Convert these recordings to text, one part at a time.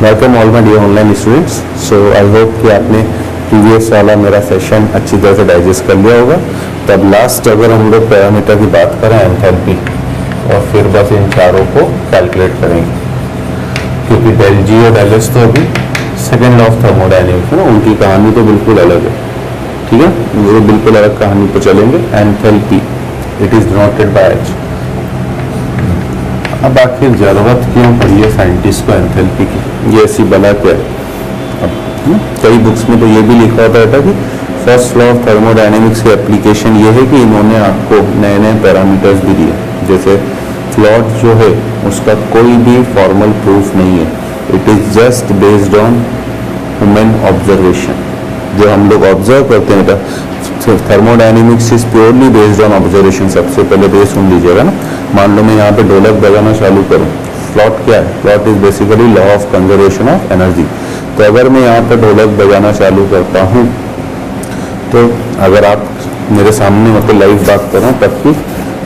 Welcome all my dear online students. So I hope कि आपने previous वाला मेरा सेशन अच्छी तरह से डाइजेस्ट कर लिया होगा। तब लास्ट अगर हम लोग पैरामीटर की बात करें एंथैल्पी, और फिर बस इन चारों को कैलकुलेट करेंगे, क्योंकि डेल जी और डेल एस तो अभी सेकेंड लॉ ऑफ थर्मोडायनेमिक्स है ना, उनकी कहानी तो बिल्कुल अलग है। ठीक है, वो बिल्कुल अलग कहानी पर चलेंगे। Enthalpy it is denoted by H. अब आखिर जरूरत क्यों पड़ी है साइंटिस्ट को एंथैल्पी की, ये ऐसी बला क्या है। अब कई बुक्स में तो ये भी लिखा होता था कि फर्स्ट लॉ ऑफ थर्मोडायनेमिक्स की एप्लीकेशन ये है कि इन्होंने आपको नए नए पैरामीटर्स भी दिए। जैसे फ्लॉट जो है उसका कोई भी फॉर्मल प्रूफ नहीं है, it is just based on human observation. जो हम लोग ऑब्जर्व करते हैं thermodynamics is purely based on observation. सबसे पहले तो ये सुन लीजिएगा ना, मान लो मैं यहाँ पे ढोलक बजाना चालू करूँ, फ्लॉट क्या है? Float is basically law of conservation of energy. तो अगर मैं यहाँ पे ढोलक बजाना चालू करता हूँ, तो अगर आप मेरे सामने मतलब लाइव बात कर रहे हैं तब की,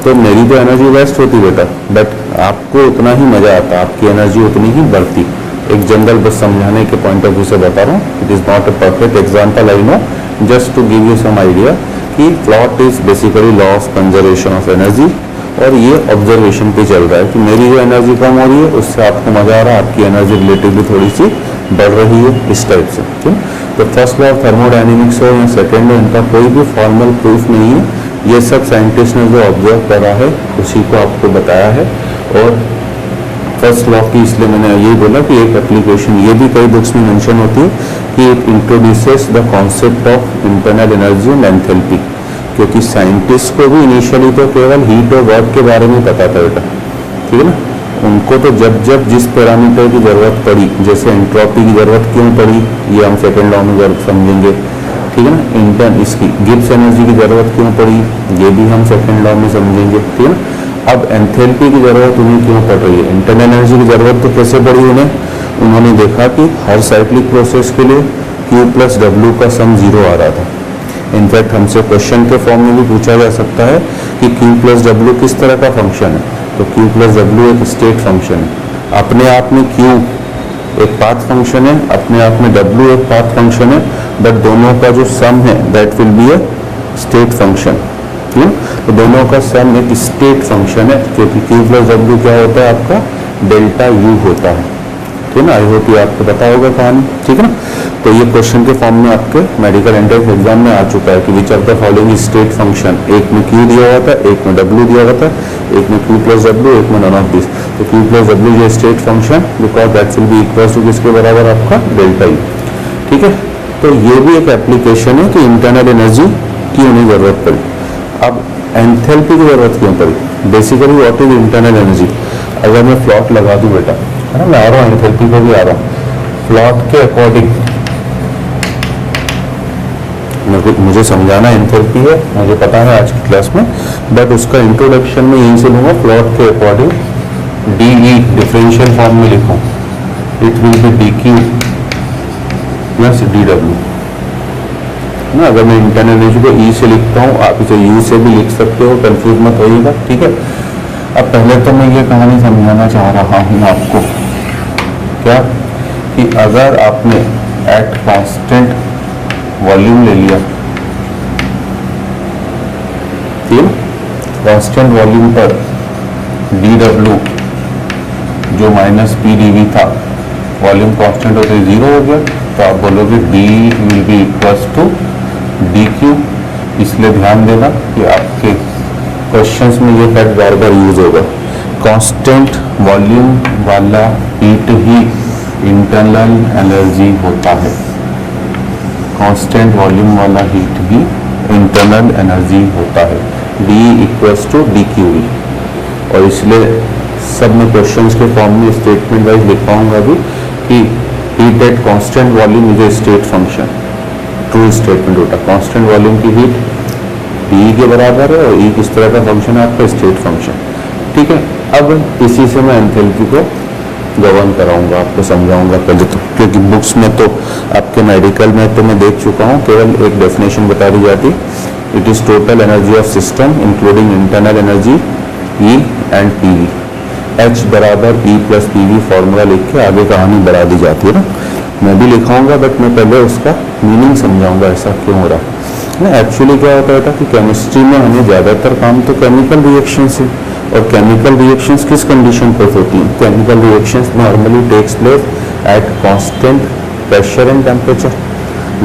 तो मेरी तो एनर्जी वेस्ट होती बेटा, बट आपको उतना ही मजा आता, आपकी एनर्जी उतनी ही बढ़ती। एक जनरल बस समझाने के पॉइंट ऑफ व्यू से बता रहा हूँ, it is not a perfect example I know, just to give you some idea कि FLOT is basically law of conservation of energy. और ये ऑब्जर्वेशन पे चल रहा है कि मेरी जो एनर्जी कम हो रही है उससे आपको मजा आ रहा है, आपकी एनर्जी रिलेटिवली थोड़ी सी बढ़ रही है, इस टाइप से। ठीक, तो फर्स्ट लॉ ऑफ थर्मोडायनेमिक्स हो या सेकेंड हो, इनका कोई भी फॉर्मल प्रूफ नहीं है। ये सब साइंटिस्ट ने जो ऑब्जर्व करा है उसी को आपको बताया है। और फर्स्ट लॉ की इसलिए मैंने यही बोला कि एक एप्लीकेशन ये भी कई बुक्स में मेंशन होती है कि it introduces the concept of internal energy and enthalpy, क्योंकि साइंटिस्ट को भी इनिशियली तो केवल हीट और वर्क के बारे में पता था बेटा। ठीक है ना, उनको तो जब जब जिस पैरामीटर की जरूरत पड़ी, जैसे एंट्रोपी की जरूरत क्यों पड़ी ये हम सेकेंड लॉ में जरूर समझेंगे। ठीक है ना, इसकी गिब्स एनर्जी की जरूरत क्यों पड़ी ये भी हम सेकेंड लॉ में समझेंगे। ठीक है ना, अब एंथैल्पी की जरूरत उन्हें क्यों पड़ रही है, इंटरनल एनर्जी की जरूरत तो कैसे पड़ी उन्हें, उन्होंने देखा कि हर साइक्लिक प्रोसेस के लिए Q प्लस W का सम 0 आ रहा था। इनफैक्ट हमसे क्वेश्चन के फॉर्म में भी पूछा जा सकता है कि Q प्लस W किस तरह का फंक्शन है, तो Q प्लस W एक स्टेट फंक्शन है। अपने आप में Q एक पाथ फंक्शन है, अपने आप में W एक पाथ फंक्शन है, बट दोनों का जो सम है that will B A state function. तो दोनों का सम एक स्टेट फंक्शन है, क्योंकि Q प्लस W क्या होता है आपका डेल्टा U होता है। ठीक है ना, आई होप ये आपको पता होगा कहानी। ठीक है ना, तो ये क्वेश्चन के फॉर्म में आपके मेडिकल एंट्रेंस एग्जाम में आ चुका है कि which of the following state function, एक में Q दिया हुआ था, एक में W दिया हुआ था, एक में Q प्लस W, एक में नॉन ऑफ दिस। तो Q प्लस W ये state function because that will be equal to किसके बराबर आपका डेल्टा U। ठीक है, तो ये भी एक एप्लीकेशन है कि इंटरनल एनर्जी की उन्हें जरूरत पड़ी। अब एंथैल्पी की जरूरत क्यों पड़ी, basically what is internal energy. अगर मैं फ्लॉट लगा दूं बेटा, है ना, मैं आ रहा हूँ एंथैल्पी को भी आ रहा हूँ, फ्लॉट के अकॉर्डिंग मुझे समझाना एंथैल्पी है, मुझे पता है आज की क्लास में, बट उसका इंट्रोडक्शन में यहीं से लूंगा। फ्लॉट के अकॉर्डिंग DE डिफरेंशियल फॉर्म में लिखूं, it will B DQ plus DW ना। अगर मैं इंटरनल एनर्जी को E से लिखता हूँ, आप इसे U से भी लिख सकते हो, कंफ्यूज मत होइएगा। ठीक है, अब पहले तो मैं ये कहानी समझाना चाह रहा हूँ आपको, क्या कि अगर आपने एट कांस्टेंट वॉल्यूम ले लिया, ठीक, कांस्टेंट वॉल्यूम पर dW जो माइनस PdV था, वॉल्यूम कांस्टेंट होते 0 हो गया, तो आप बोलोगे D will be equals to DQ। इसलिए ध्यान देना कि आपके क्वेश्चंस में ये फैक्ट बार बार यूज होगा, कांस्टेंट वॉल्यूम वाला हीट ही इंटरनल एनर्जी होता है, कांस्टेंट वॉल्यूम वाला हीट भी इंटरनल एनर्जी होता है, D इक्वल्स टू DQV। और इसलिए सब में क्वेश्चंस के फॉर्म में स्टेटमेंट वाइज लिख पाऊंगा अभी कि heat at constant volume is a state function. True statement होता है, कांस्टेंट वॉल्यूम की हीट D के बराबर है और E किस तरह का फंक्शन है आपका स्टेट फंक्शन। ठीक है, अब इसी से मैं एंथैल्पी को गवर्न कराऊंगा, आपको समझाऊंगा पहले तो, क्योंकि बुक्स में तो आपके मेडिकल में तो मैं देख चुका हूँ, केवल एक डेफिनेशन बता दी जाती, it is total energy of system including internal energy E and PV। H बराबर E प्लस PV फॉर्मूला लिख के आगे कहानी बढ़ा दी जाती है ना। मैं भी लिखाऊंगा बट मैं पहले उसका मीनिंग समझाऊंगा ऐसा क्यों हो रहा है। एक्चुअली क्या होता था कि केमिस्ट्री में हमें ज़्यादातर काम तो केमिकल रिएक्शन से, और केमिकल रिएक्शंस किस कंडीशन पर होती हैं? Chemical reactions normally takes place at constant pressure and temperature.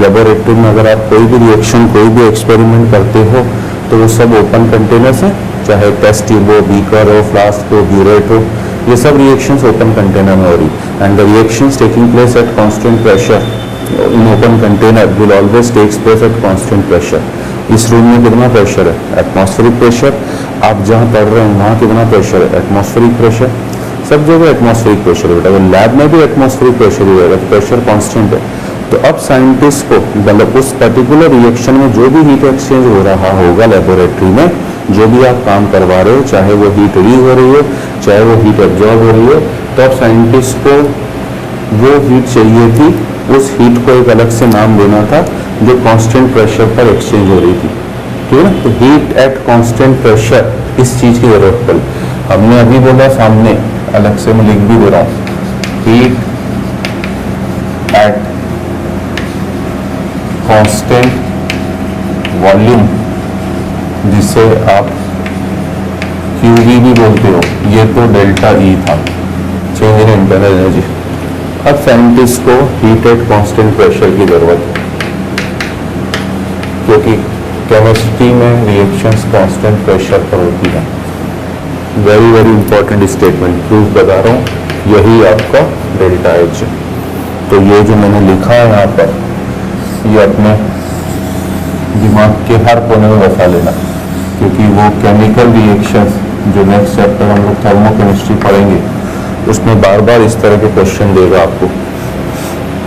Laboratory में अगर आप कोई भी रिएक्शन, कोई भी एक्सपेरिमेंट करते हो तो वो सब ओपन कंटेनर्स हैं, चाहे टेस्ट ट्यूब हो, बीकर हो, फ्लास्क हो, ब्यूरेट हो, ये सब रिएक्शंस ओपन कंटेनर में हो रही। And the reactions taking place at constant pressure in open container will always takes place at constant pressure. इस रूम में कितना प्रेशर है? Atmospheric pressure. आप जहाँ पढ़ रहे हैं वहाँ कितना प्रेशर है? Atmospheric pressure. सब जगह एटमॉस्फेरिक प्रेशर है बेटा, वो लैब में भी एटमॉस्फेरिक प्रेशर ही रहेगा, प्रेशर कांस्टेंट है। तो अब साइंटिस्ट को मतलब उस पर्टिकुलर रिएक्शन में जो भी हीट एक्सचेंज हो रहा होगा लेबोरेटरी में, जो भी आप काम करवा रहे हो, चाहे वो हीट रिलीज हो रही हो, चाहे वो हीट एब्जॉर्ब हो रही हो, तो अब साइंटिस्ट को वो हीट चाहिए थी, उस हीट को एक अलग से नाम देना था जो कांस्टेंट प्रेशर पर एक्सचेंज हो रही थी, ठीक है ना। तो हीट एट कांस्टेंट प्रेशर, इस चीज की जरूरत पड़ी। हमने अभी बोला सामने, अलग से मैं लिख भी दे रहा हूं, हीट एट कांस्टेंट वॉल्यूम, जिसे आप QV भी बोलते हो, ये तो डेल्टा E था, चेंज इन इंटरनल एनर्जी। अब साइंटिस्ट को हीट एट कांस्टेंट प्रेशर की जरूरत है, क्योंकि केमिस्ट्री में रिएक्शंस कांस्टेंट प्रेशर पर होती है। Very very important statement, proof बता रहा हूँ, यही आपका डेल्टा H है। तो ये जो मैंने लिखा है यहाँ पर, ये अपने दिमाग के हर कोने में बसा लेना, क्योंकि वो केमिकल रिएक्शंस जो नेक्स्ट चैप्टर हम लोग थर्मोकेमिस्ट्री पढ़ेंगे उसमें बार बार इस तरह के क्वेश्चन देगा आपको,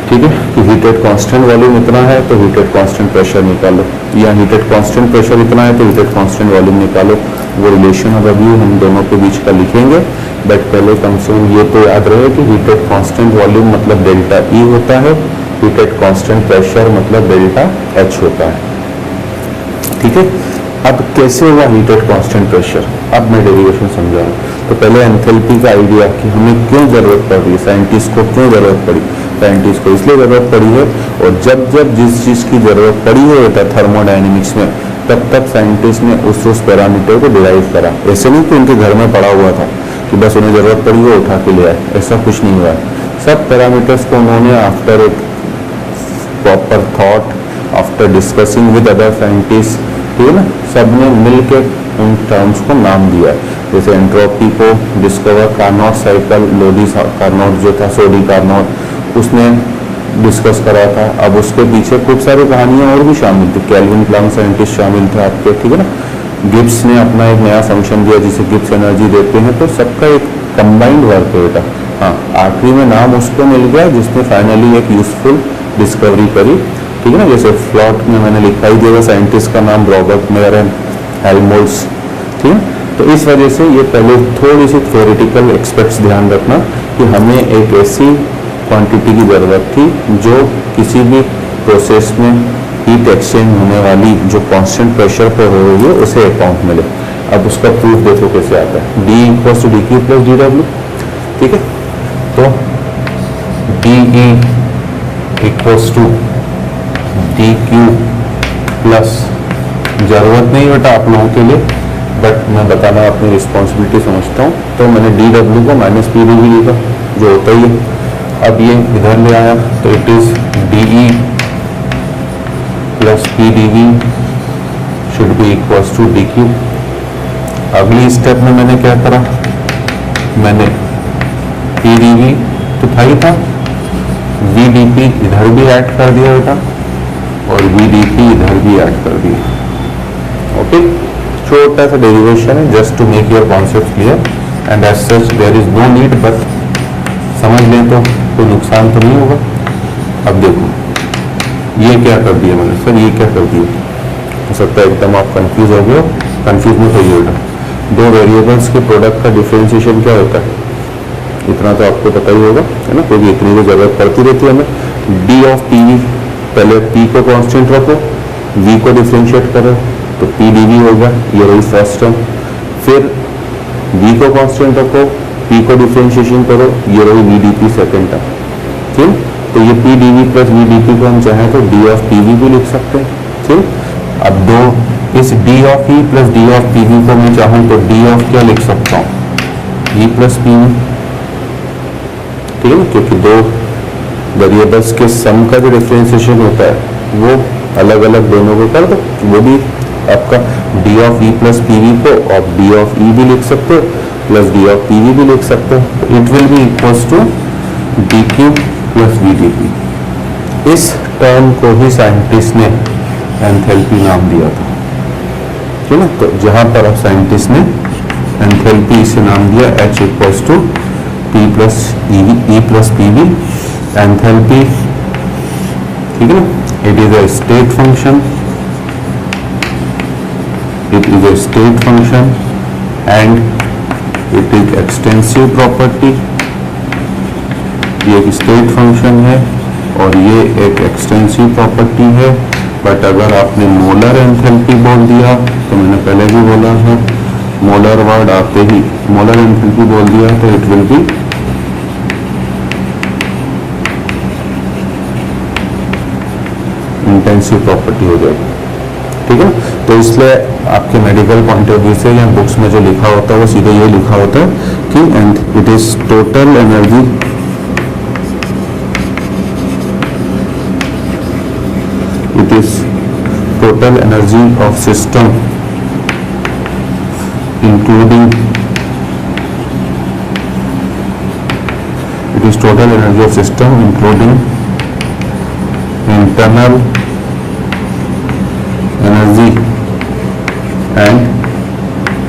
ठीक है। कि हीटेड कांस्टेंट वॉल्यूम इतना है तो हीटेड कांस्टेंट प्रेशर निकालो, या हीटेड कांस्टेंट प्रेशर इतना है तो हीटेड कांस्टेंट वॉल्यूम निकालो। वो रिलेशन और अभी हम दोनों के बीच का लिखेंगे, बट पहले कम से कम ये तो याद रहे कि हीटेड कांस्टेंट वॉल्यूम मतलब डेल्टा E होता है, हीटेड कांस्टेंट प्रेशर मतलब डेल्टा H होता है, ठीक है। अब कैसे हुआ हीटेड कांस्टेंट प्रेशर, अब मैं डेरिवेशन समझा रहा हूँ। तो पहले एंथैल्पी का आइडिया कि हमें क्यों जरूरत पड़ रही है, साइंटिस्ट को क्यों जरूरत पड़ी, साइंटिस्ट को इसलिए जरूरत पड़ी है, और जब जब जिस चीज़ की जरूरत पड़ी है थर्मोडायनेमिक्स में, तब तब साइंटिस्ट ने उस पैरामीटर को डिराइव करा। ऐसे नहीं कि उनके घर में पड़ा हुआ था कि बस उन्हें जरूरत पड़ी वो उठा के ले आए, ऐसा कुछ नहीं हुआ। सब पैरामीटर्स को उन्होंने आफ्टर एक proper thought, after discussing with other scientist, ठीक है ना, सबने मिलकर उन टर्म्स को नाम दिया। जैसे एंट्रोपी को discover Carnot cycle, Lodi Carnot जो था, सोडी कार्नोट, उसने डिस्कस करा था। अब उसके पीछे खूब सारी कहानियां और भी शामिल थी, केल्विन प्लैंक साइंटिस्ट शामिल थे आपके, ठीक है ना। गिब्स ने अपना एक नया फंक्शन दिया जिसे गिब्स एनर्जी देते हैं, तो सबका एक कंबाइंड वर्क है बेटा। हाँ, आखिरी में नाम उसको मिल गया जिसने फाइनली एक यूजफुल डिस्कवरी करी, ठीक है ना। जैसे फ्लॉट में मैंने लिखा ही दिया साइंटिस्ट का नाम रॉबर्ट मेयर एंड हेल्महोल्ट्ज, ठीक है। तो इस वजह से ये पहले थोड़ी सी थ्योरेटिकल एस्पेक्ट्स ध्यान रखना कि हमें एक ऐसी क्वांटिटी की ज़रूरत थी जो किसी भी प्रोसेस में हीट एक्सचेंज होने वाली जो कांस्टेंट प्रेशर पर हो रही है उसे अकाउंट मिले। अब उसका प्रूफ देखो कैसे आता है, D equals to DQ plus DW, ठीक है। तो DE equals to DQ plus, जरूरत नहीं बेटा आप लोगों के लिए, बट मैं बताना अपनी रिस्पॉन्सिबिलिटी समझता हूँ, तो मैंने DW को माइनस PdV लिखा जो होता ही है। अब ये इधर ले आया तो it is DE plus PdV should be equals to DQ। अगली स्टेप में मैंने क्या करा, मैंने PdV तो था ही था, VdP इधर भी ऐड कर दिया बेटा, और VdP इधर भी ऐड कर दिया। ओके, छोटा सा डेरिवेशन है just to make your concept clear, and as such there is no need, but समझ लें तो कोई नुकसान तो नहीं होगा। अब देखो ये क्या कर दिया मैंने, सर ये क्या कर दिया, हो सकता है एकदम आप कंफ्यूज हो गए हो, कंफ्यूज मत होइए बेटा। दो वेरिएबल्स के प्रोडक्ट का डिफरेंशिएशन क्या होता है, इतना तो आपको पता ही होगा, है ना, क्योंकि इतनी तो जरूरत पड़ती रहती है हमें। D ऑफ PV, पहले P को कांस्टेंट रखो, V को डिफरेंशिएट करो तो PdV होगा, ये रही फर्स्ट टर्म। फिर V को कांस्टेंट रखो, P को डिफ्रेंशिएशन करो, ये रही VdP सेकेंड टर्म, ठीक। तो ये PdV प्लस VdP को हम चाहें तो D ऑफ PV भी लिख सकते हैं, ठीक। अब दो इस D of E plus D of PV को मैं चाहूँ तो D ऑफ क्या लिख सकता हूँ, E प्लस PV, ठीक है, क्योंकि दो वेरिएबल्स के सम का जो डिफ्रेंशिएशन होता है वो अलग अलग दोनों को कर दो, वो भी आपका D of E plus PV को और D ऑफ E भी लिख सकते हो प्लस D ऑफ PV भी लिख सकते हो। It will be equals to DQ plus VdP। इस टर्म को ही साइंटिस्ट ने एंथैल्पी नाम दिया था, ठीक है। तो जहां पर अब साइंटिस्ट ने एंथैल्पी से नाम दिया H equals to P plus E plus PV, enthalpy, ठीक है ना। It is a state function, it is a state function and it is extensive property। ये एक स्टेट फंक्शन है और ये एक एक्सटेंसिव प्रॉपर्टी है। बट अगर आपने मोलर एंथैल्पी बोल दिया तो मैंने पहले भी बोला था, मोलर वर्ड आते ही मोलर एंथैल्पी बोल दिया तो it will B intensive property हो जाएगी, ठीक है। तो इसलिए आपके मेडिकल पॉइंट ऑफ व्यू से या बुक्स में जो लिखा होता है वो सीधे ये लिखा होता है कि it is total energy, it is total energy of system including, it is total energy of system including internal energy and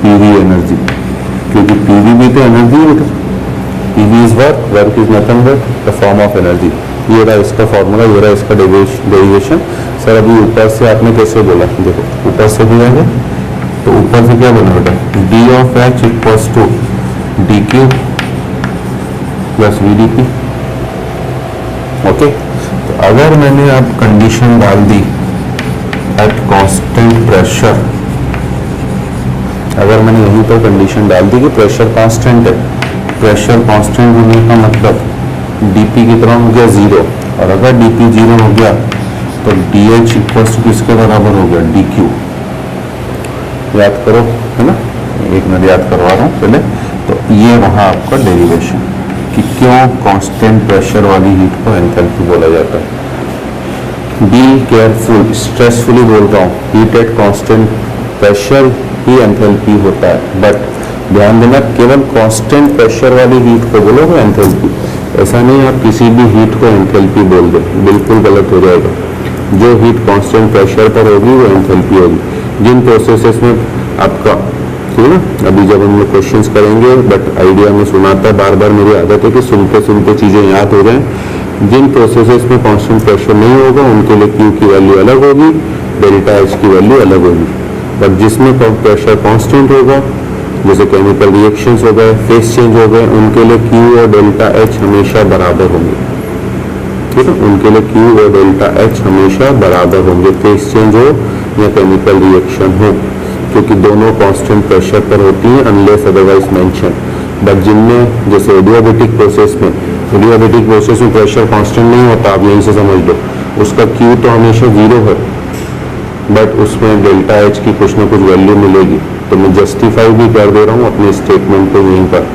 PV energy, क्योंकि PV भी तो एनर्जी है, PV is work, work is nothing but the form of energy. ये रहा इसका formula, ये रहा इसका डेरिवेशन। सर अभी ऊपर से आपने कैसे बोला, देखो ऊपर से भी आएंगे तो ऊपर से क्या बना बेटा, D of H equals to DQ plus VdP, okay. तो अगर मैंने अब कंडीशन डाल दी एट कांस्टेंट प्रेशर, अगर मैंने यहीं पर कंडीशन डाल दी कि प्रेशर कांस्टेंट है, प्रेशर कांस्टेंट होने का मतलब dP की तरह हो गया 0, और अगर dP 0 हो गया तो dH इक्वल्स टू किसके बराबर हो गया, dQ। याद करो, है ना, एक मिनट याद करवा रहा हूँ पहले। तो ये वहाँ आपका डेरिवेशन कि क्यों कांस्टेंट प्रेशर वाली हीट को एंथैल्पी बोला जाता है। बी केयरफुल, स्ट्रेसफुली बोल रहा हूँ, heat at constant pressure he enthalpy होता है। बट ध्यान देना, केवल कांस्टेंट प्रेशर वाली हीट को बोलोगे एंथैल्पी, ऐसा नहीं आप किसी भी हीट को एंथैल्पी बोल दो, बिल्कुल गलत हो जाएगा। जो हीट कांस्टेंट प्रेशर पर होगी वो एंथैल्पी होगी। जिन प्रोसेसेस में आपका, ठीक है ना, अभी जब हम लोग क्वेश्चंस करेंगे, बट आइडिया में सुनाता है बार बार, मेरी आदत है कि सुनते सुनते चीज़ें याद हो जाएं। जिन प्रोसेसेस में कांस्टेंट प्रेशर नहीं होगा उनके लिए Q की वैल्यू अलग होगी, डेल्टा H की वैल्यू अलग होगी। बट जिसमें प्रेशर कांस्टेंट होगा, जैसे केमिकल रिएक्शंस हो गए, फेस चेंज हो गए, उनके लिए Q और डेल्टा H हमेशा बराबर होंगे, ठीक है। उनके लिए Q और डेल्टा H हमेशा बराबर होंगे, फेस चेंज हो या केमिकल रिएक्शन हो, क्योंकि दोनों कांस्टेंट प्रेशर पर होती हैं अनलेस अदरवाइज मेंशन। बट जिनमें जैसे एडियाबेटिक प्रोसेस में, एडियाबेटिक प्रोसेस में प्रेशर कांस्टेंट नहीं होता, आप यहीं से समझ लो, उसका Q तो हमेशा 0 है, बट उसमें डेल्टा H की कुछ ना कुछ वैल्यू मिलेगी। तो मैं जस्टिफाई भी कर दे रहा हूँ अपने स्टेटमेंट को यहीं पर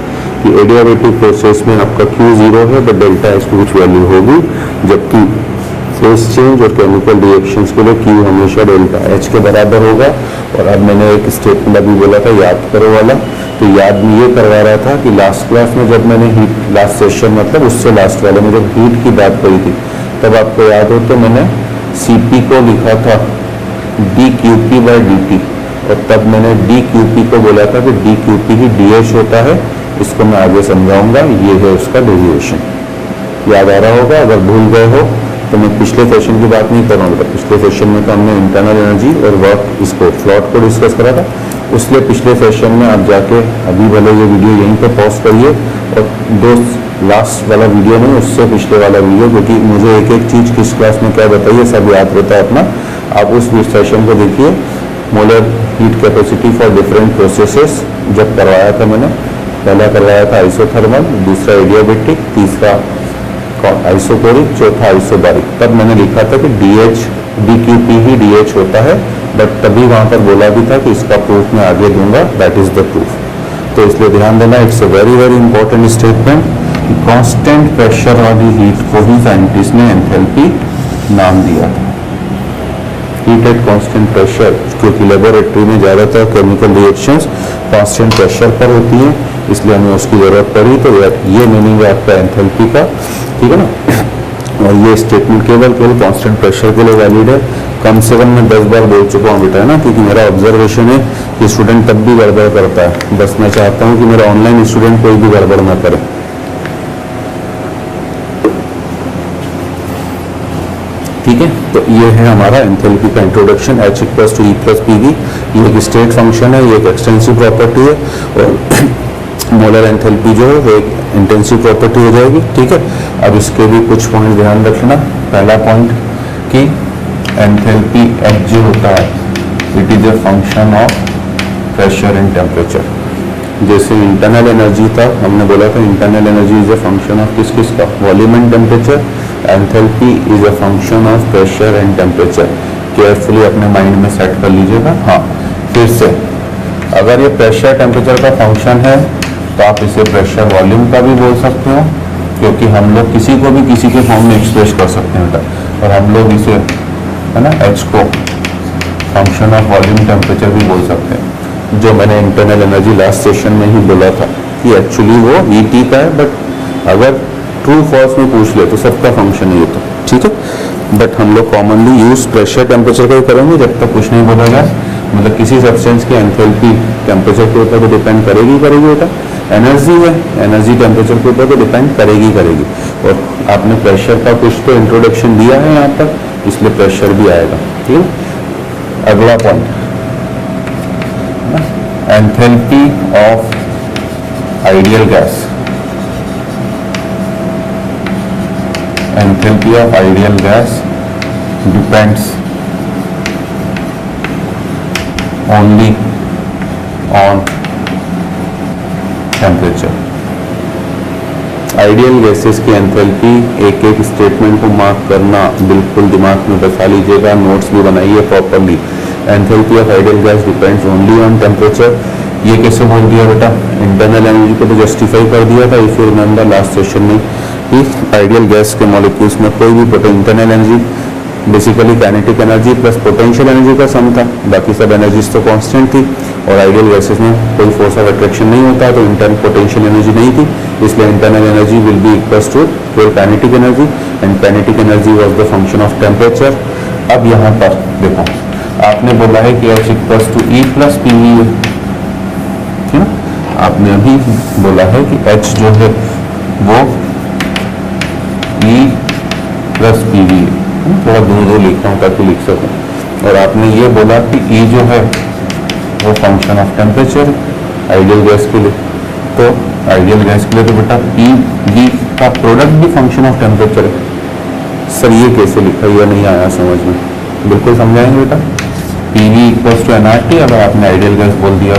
कि एडियाबेटिक प्रोसेस में आपका Q 0 है बट डेल्टा H की कुछ वैल्यू होगी, जबकि फेस चेंज और केमिकल रिएक्शंस के लिए Q हमेशा डेल्टा H के बराबर होगा। और अब मैंने एक स्टेटमेंट अभी बोला था याद करो वाला, तो याद में ये करवा रहा था कि लास्ट क्लास में जब मैंने हीट, लास्ट सेशन मतलब उससे लास्ट वाले में जब हीट की बात करी थी, तब आपको याद हो तो मैंने Cp को लिखा था dQp/dt, और तब मैंने dQp को बोला था कि dQp ही dH होता है। इसको मैं आगे समझाऊंगा, ये है उसका डेरिवेशन। याद आ रहा होगा, अगर भूल गए हो तो मैं पिछले सेशन की बात नहीं कर रहा हूँ। पिछले सेशन में तो हमने इंटरनल एनर्जी और वर्क, इसको फ्लॉट को डिस्कस करा था, इसलिए पिछले सेशन में आप जाके अभी भले ये वीडियो यहीं पे पॉज करिए और दोस्त लास्ट वाला वीडियो नहीं, उससे पिछले वाला वीडियो, क्योंकि मुझे एक एक चीज़ किस क्लास में क्या बताइए सब याद रहता है अपना। आप उस सेशन को देखिए, molar heat capacity for different processes जब करवाया था मैंने, पहला करवाया था आइसोथर्मल, दूसरा एडियाबेटिक, तीसरा आइसोकोरिक, चौथा आइसोबारिक। तब मैंने लिखा था कि DH DQP ही DH होता है, बट तभी वहां पर बोला भी था कि इसका प्रूफ मैं आगे दूंगा, दैट इज द प्रूफ। तो इसलिए ध्यान देना, it's a very very important statement कि कांस्टेंट प्रेशर वाली हीट को ही साइंटिस्ट ने एंथैल्पी नाम दिया था। हीट एट कांस्टेंट प्रेशर, क्योंकि लेबोरेटरी में ज़्यादातर केमिकल रिएक्शंस कांस्टेंट प्रेशर पर होती हैं, इसलिए हमें उसकी ज़रूरत पड़ी। तो ये मीनिंग है आपका एंथैल्पी का, ठीक है ना। और ये स्टेटमेंट केवल कांस्टेंट प्रेशर के लिए वैलिड है। कम से कम मैं 10 बार बोल चुका हूँ बेटा, है ना, क्योंकि मेरा ऑब्जर्वेशन है कि स्टूडेंट तब भी गड़बड़ करता है। बस मैं चाहता हूँ कि मेरा ऑनलाइन स्टूडेंट कोई भी गड़बड़ ना करे। ठीक है, तो ये है हमारा एंथैल्पी का इंट्रोडक्शन। H = E + PV, ये एक स्टेट फंक्शन है, ये एक एक्सटेंसिव प्रॉपर्टी है, और मोलर एंथैल्पी जो है वो एक इंटेंसिव प्रॉपर्टी हो जाएगी। ठीक है, अब इसके भी कुछ पॉइंट ध्यान रखना। पहला पॉइंट कि एंथैल्पी H जो होता है, it is a function of pressure and temperature. जैसे इंटरनल एनर्जी था, हमने बोला था internal energy is a function of किस का, volume and temperature. Enthalpy is a function of pressure and temperature. Carefully अपने माइंड में सेट कर लीजिएगा। हाँ, फिर से अगर ये प्रेशर टेम्परेचर का फंक्शन है तो आप इसे प्रेशर वॉल्यूम का भी बोल सकते हो, क्योंकि हम लोग किसी को भी किसी के फॉर्म में एक्सप्रेस कर सकते हैं। और हम लोग इसे, है ना, H को फंक्शन ऑफ वॉल्यूम टेम्परेचर भी बोल सकते हैं। जो मैंने इंटरनल एनर्जी लास्ट सेशन में ही बोला था कि एक्चुअली वो ET का है, बट अगर ट्रू फॉल्स में पूछ ले तो सबका फंक्शन है ये तो, ठीक है। बट हम लोग कॉमनली यूज प्रेशर टेम्परेचर का ही करेंगे जब तक कुछ नहीं बोला जाए। मतलब किसी सब्सटेंस की एंथैल्पी टेम्परेचर के ऊपर तो डिपेंड करेगी बेटा। एनर्जी है, एनर्जी टेम्परेचर के ऊपर तो डिपेंड करेगी। और आपने प्रेशर का कुछ तो इंट्रोडक्शन दिया है यहाँ पर, इसलिए प्रेशर भी आएगा। ठीक है, अगला point, enthalpy of ideal gas. Enthalpy of ideal gas depends only on temperature. Ideal gases की एंथैल्पी एक एक स्टेटमेंट को मार्क करना बिल्कुल दिमाग में बसा लीजिएगा, नोट्स भी बनाइए properly. Enthalpy of ideal gas depends only on temperature. ये कैसे बोल दिया बेटा, इंटरनल एनर्जी को तो जस्टिफाई कर दिया था if you remember last session में कि आइडियल गैस के मॉलिक्यूल्स में कोई भी internal energy basically kinetic energy plus potential energy का सम था, बाकी सब एनर्जीज तो कांस्टेंट थी। और आइडियल गैसेस में कोई फोर्स ऑफ अट्रैक्शन नहीं होता, तो इंटरनल पोटेंशियल एनर्जी नहीं थी, इसलिए internal energy will be equals to kinetic energy, and kinetic energy was the function of temperature. अब यहाँ पर देखो, आपने बोला है कि H = E + PV है, ठीक है। आपने अभी बोला है कि H जो है वो E + PV है। थोड़ा दूर लिखता हूँ ताकि लिख सकूँ। और आपने ये बोला कि E जो है वो function of temperature ideal gas के लिए। तो आइडियल गैस के लिए तो बेटा PV का प्रोडक्ट भी फंक्शन ऑफ टेम्परेचर है। सर ये कैसे लिखा, ये नहीं आया समझ में, बिल्कुल समझाएंगे बेटा। PV = nRT अगर आपने आइडियल गैस बोल दिया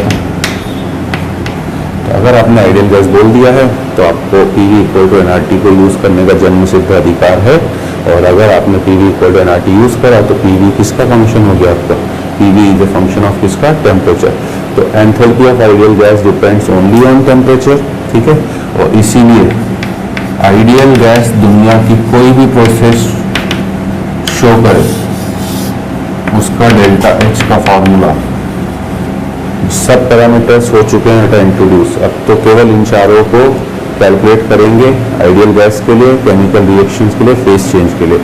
तो अगर आपने आइडियल गैस बोल दिया है तो आपको PV = nRT को यूज करने का जन्म सिद्ध अधिकार है। और अगर आपने PV = nRT यूज करा तो PV किसका फंक्शन हो गया आपका, PV is a function of किसका, टेम्परेचर। तो enthalpy of ideal gas depends only on temperature, ठीक है। और इसीलिए आइडियल गैस दुनिया की कोई भी प्रोसेस शो करे, उसका ΔH का फॉर्मूला सब पैरामीटर्स हो चुके हैं इंट्रोड्यूस। अब तो केवल इन चारों को कैलकुलेट करेंगे आइडियल गैस के लिए, केमिकल रिएक्शंस के लिए, फेस चेंज के लिए।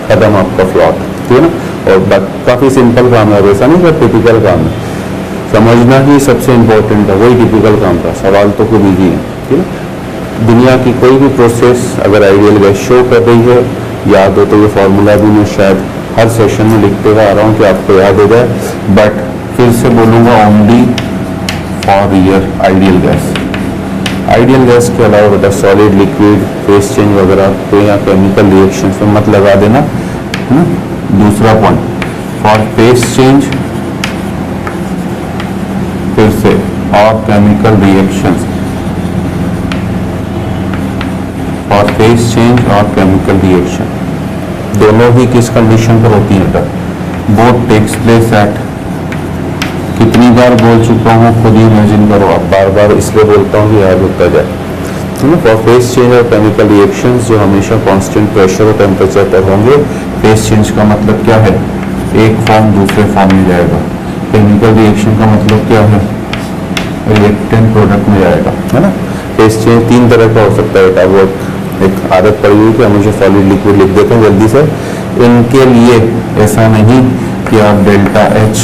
खत्म आपका प्लॉट, ठीक है ना। और काफ़ी सिंपल काम है, वैसा नहीं सब टिपिकल काम है, समझना ही सबसे इम्पोर्टेंट है, वही टिपिकल काम था। सवाल तो खूब ईजी है, ठीक है। दुनिया की कोई भी प्रोसेस अगर आइडियल गैस शो कर रही है, याद हो तो ये फॉर्मूला भी मैं शायद हर सेशन में लिखते हुए आ रहा हूँ कि आपको याद हो जाए, बट फिर से बोलूँगा only for year ideal gas. Ideal gas के अलावा बेटा सॉलिड, लिक्विड, फेस चेंज वगैरह तो यहाँ केमिकल रिएक्शंस में मत लगा देना, है ना। दूसरा पॉइंट, फॉर फेस चेंज फिर से और chemical reactions for face change और केमिकल रिएक्शन, दोनों ही किस कंडीशन पर होती है? बोथ टेक्स प्लेस एट, कितनी बार बोल चुका हूँ खुद ही इमेजिन करो, आप बार बार इसलिए बोलता हूँ कि याद होता जाए, है ना। फॉर फेस चेंज और केमिकल रिएक्शंस जो हमेशा कांस्टेंट प्रेशर और टेम्परेचर पर होंगे। फेस चेंज का मतलब क्या है? एक फॉर्म दूसरे फॉर्म में जाएगा। केमिकल रिएक्शन का मतलब क्या है? रिएक्टेंट प्रोडक्ट में जाएगा, है ना। फेस चेंज तीन तरह का हो सकता है बेटा, वो एक आदत पड़ी हुई कि हमेशा सॉलिड लिक्विड लिख देते हैं जल्दी से। इनके लिए ऐसा नहीं कि आप डेल्टा एच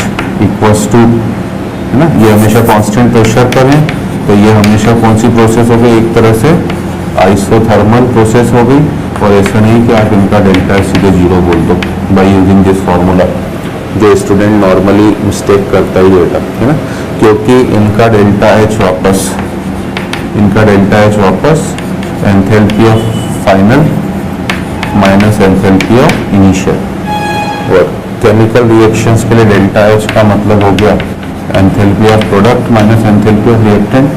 इक्वल्स टू, है ना, ये हमेशा कांस्टेंट प्रेशर पर है, तो ये हमेशा कौन सी प्रोसेस हो गई? एक तरह से आइसोथर्मल प्रोसेस हो गई। और ऐसा नहीं कि आप इनका डेल्टा एच सीधे जीरो बोल दो बाई यूजिंग दिस फॉर्मूला, जो स्टूडेंट नॉर्मली मिस्टेक करता ही बेटा, है ना, क्योंकि इनका डेल्टा एच वापस enthalpy of final minus enthalpy of initial. और केमिकल रिएक्शंस के लिए डेल्टा एच का मतलब हो गया enthalpy of product minus enthalpy of reactant.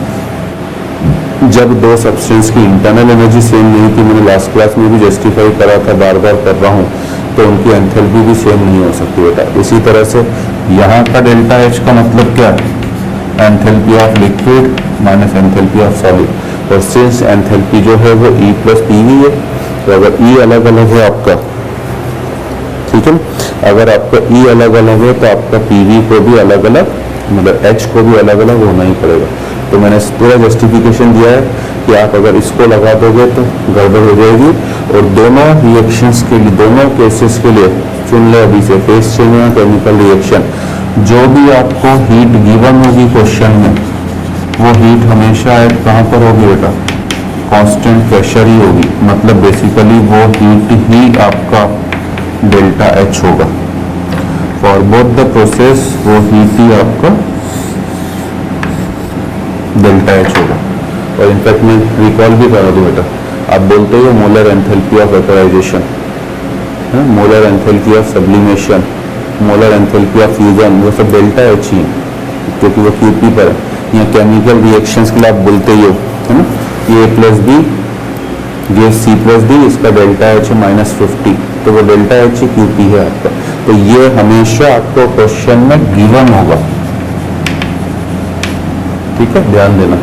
जब दो सब्सटेंस की इंटरनल एनर्जी सेम नहीं थी, मैंने लास्ट क्लास में भी जस्टिफाई करा था, बार बार कर रहा हूँ, तो उनकी एंथैल्पी भी सेम नहीं हो सकती बेटा। इसी तरह से यहाँ का डेल्टा एच का मतलब क्या है? Enthalpy of liquid minus enthalpy of solid. और सिंस एंथैल्पी जो है वो E प्लस PV है, तो अगर E अलग अलग है आपका, ठीक है, अगर आपका E अलग अलग है तो आपका PV को भी अलग अलग, मतलब H को भी अलग अलग होना ही पड़ेगा। तो मैंने पूरा जस्टिफिकेशन दिया है कि आप अगर इसको लगा दोगे तो गड़बड़ हो जाएगी। और दोनों रिएक्शंस के लिए, दोनों केसेस के लिए चुन ले अभी से, फेस चेंज या केमिकल रिएक्शन, जो भी आपको हीट गिवन होगी क्वेश्चन में, वो हीट हमेशा कहाँ पर होगी बेटा? कांस्टेंट प्रेशर ही होगी। मतलब बेसिकली वो हीट ही आपका डेल्टा एच होगा। फॉर बोथ द प्रोसेस वो हीट ही आपका डेल्टा एच होगा। और इनफैक्ट मैं रिकॉल भी करा दूँ बेटा, आप बोलते हो molar enthalpy of vaporisation, molar enthalpy of sublimation, molar enthalpy of fusion, वो सब डेल्टा एच ही है, क्योंकि वो QP पर है। या केमिकल रिएक्शंस के लिए आप बोलते ही हो, है ना, A plus B gas C plus D, इसका डेल्टा एच है -50, तो वो डेल्टा एच ही QP है आपका। तो ये हमेशा आपको क्वेश्चन में गिवन होगा, ठीक है, ध्यान देना,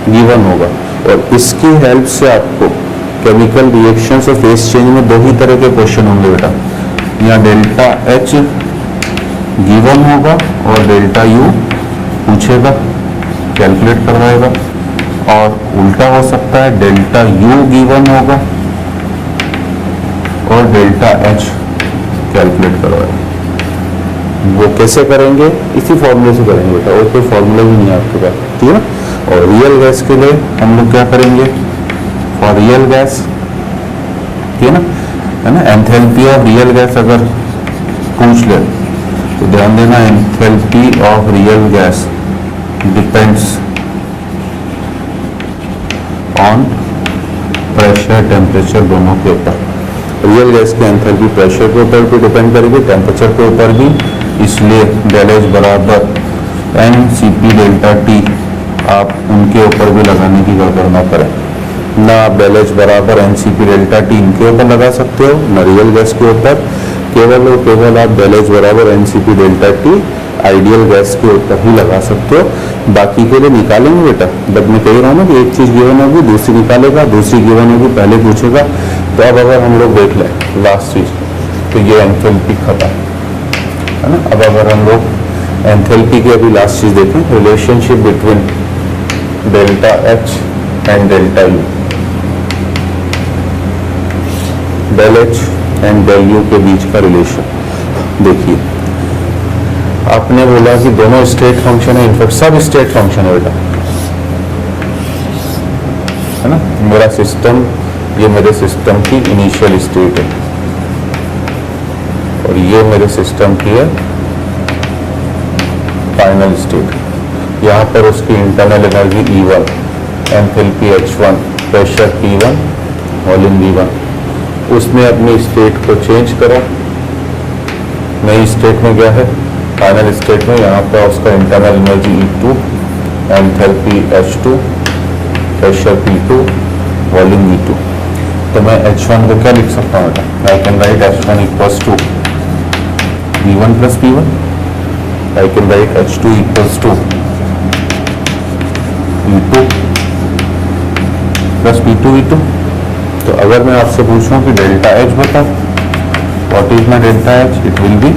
गिवन होगा। और इसकी हेल्प से आपको केमिकल रिएक्शंस और फेस चेंज में दो ही तरह के क्वेश्चन होंगे बेटा। यहाँ डेल्टा एच गिवन होगा और डेल्टा यू पूछेगा, कैलकुलेट करवाएगा। और उल्टा हो सकता है, डेल्टा यू गिवन होगा और डेल्टा एच कैलकुलेट करवाएगा। वो कैसे करेंगे? इसी फॉर्मूले से करेंगे बेटा, और कोई फॉर्मूला भी नहीं है आपके पास, ठीक है। और रियल गैस के लिए हम लोग क्या करेंगे? फॉर रियल गैस, ठीक है ना, एंथैल्पी ऑफ रियल गैस अगर पूछ ले तो ध्यान देना, enthalpy of real gas depends on pressure temperature, दोनों के ऊपर। रियल गैस की एंथैल्पी प्रेशर के ऊपर भी डिपेंड करेगी, टेम्परेचर के ऊपर भी, इसलिए डेल एच बराबर NCP डेल्टा T आप उनके ऊपर भी लगाने की गड़बड़ ना करें। ना आप डेल एच बराबर NCP डेल्टा T इनके ऊपर लगा सकते हो, ना रियल गैस के ऊपर। केवल और केवल आप डेल एच बराबर NCP delta T ideal gas के ऊपर ही लगा सकते हो। बाकी के लिए निकालेंगे बेटा, बट मैं कह रहा हूँ ना कि एक चीज़ गिवन होगी, दूसरी निकालेगा, दूसरी गिवन होगी, पहले पूछेगा। तो अब अगर हम लोग देख लें लास्ट चीज, तो ये एंथैल्पी खत्म, है ना। अब अगर हम लोग एंथैल्पी की अभी लास्ट चीज देखें, relationship between delta H and delta U, del H and del U के बीच का रिलेशन देखिए। आपने बोला कि दोनों स्टेट फंक्शन है, इनफैक्ट सब स्टेट फंक्शन है बेटा, है ना। मेरा सिस्टम, ये मेरे सिस्टम की इनिशियल स्टेट है और ये मेरे सिस्टम की है फाइनल स्टेट। यहाँ पर उसकी internal energy E1, enthalpy H1, pressure P1, volume V1। उसने अपनी स्टेट को चेंज करा, नई स्टेट में गया है, फाइनल स्टेट में। यहाँ पर उसका internal energy E2, enthalpy H2, pressure P2, volume V2। तो मैं H1 को क्या लिख सकता हूँ बेटा, I can write H1 equals to V1 plus P1, I can write H2 equals to V2 plus P2 V2। तो अगर मैं आपसे पूछूं कि डेल्टा H बताओ, what is my delta H, it will be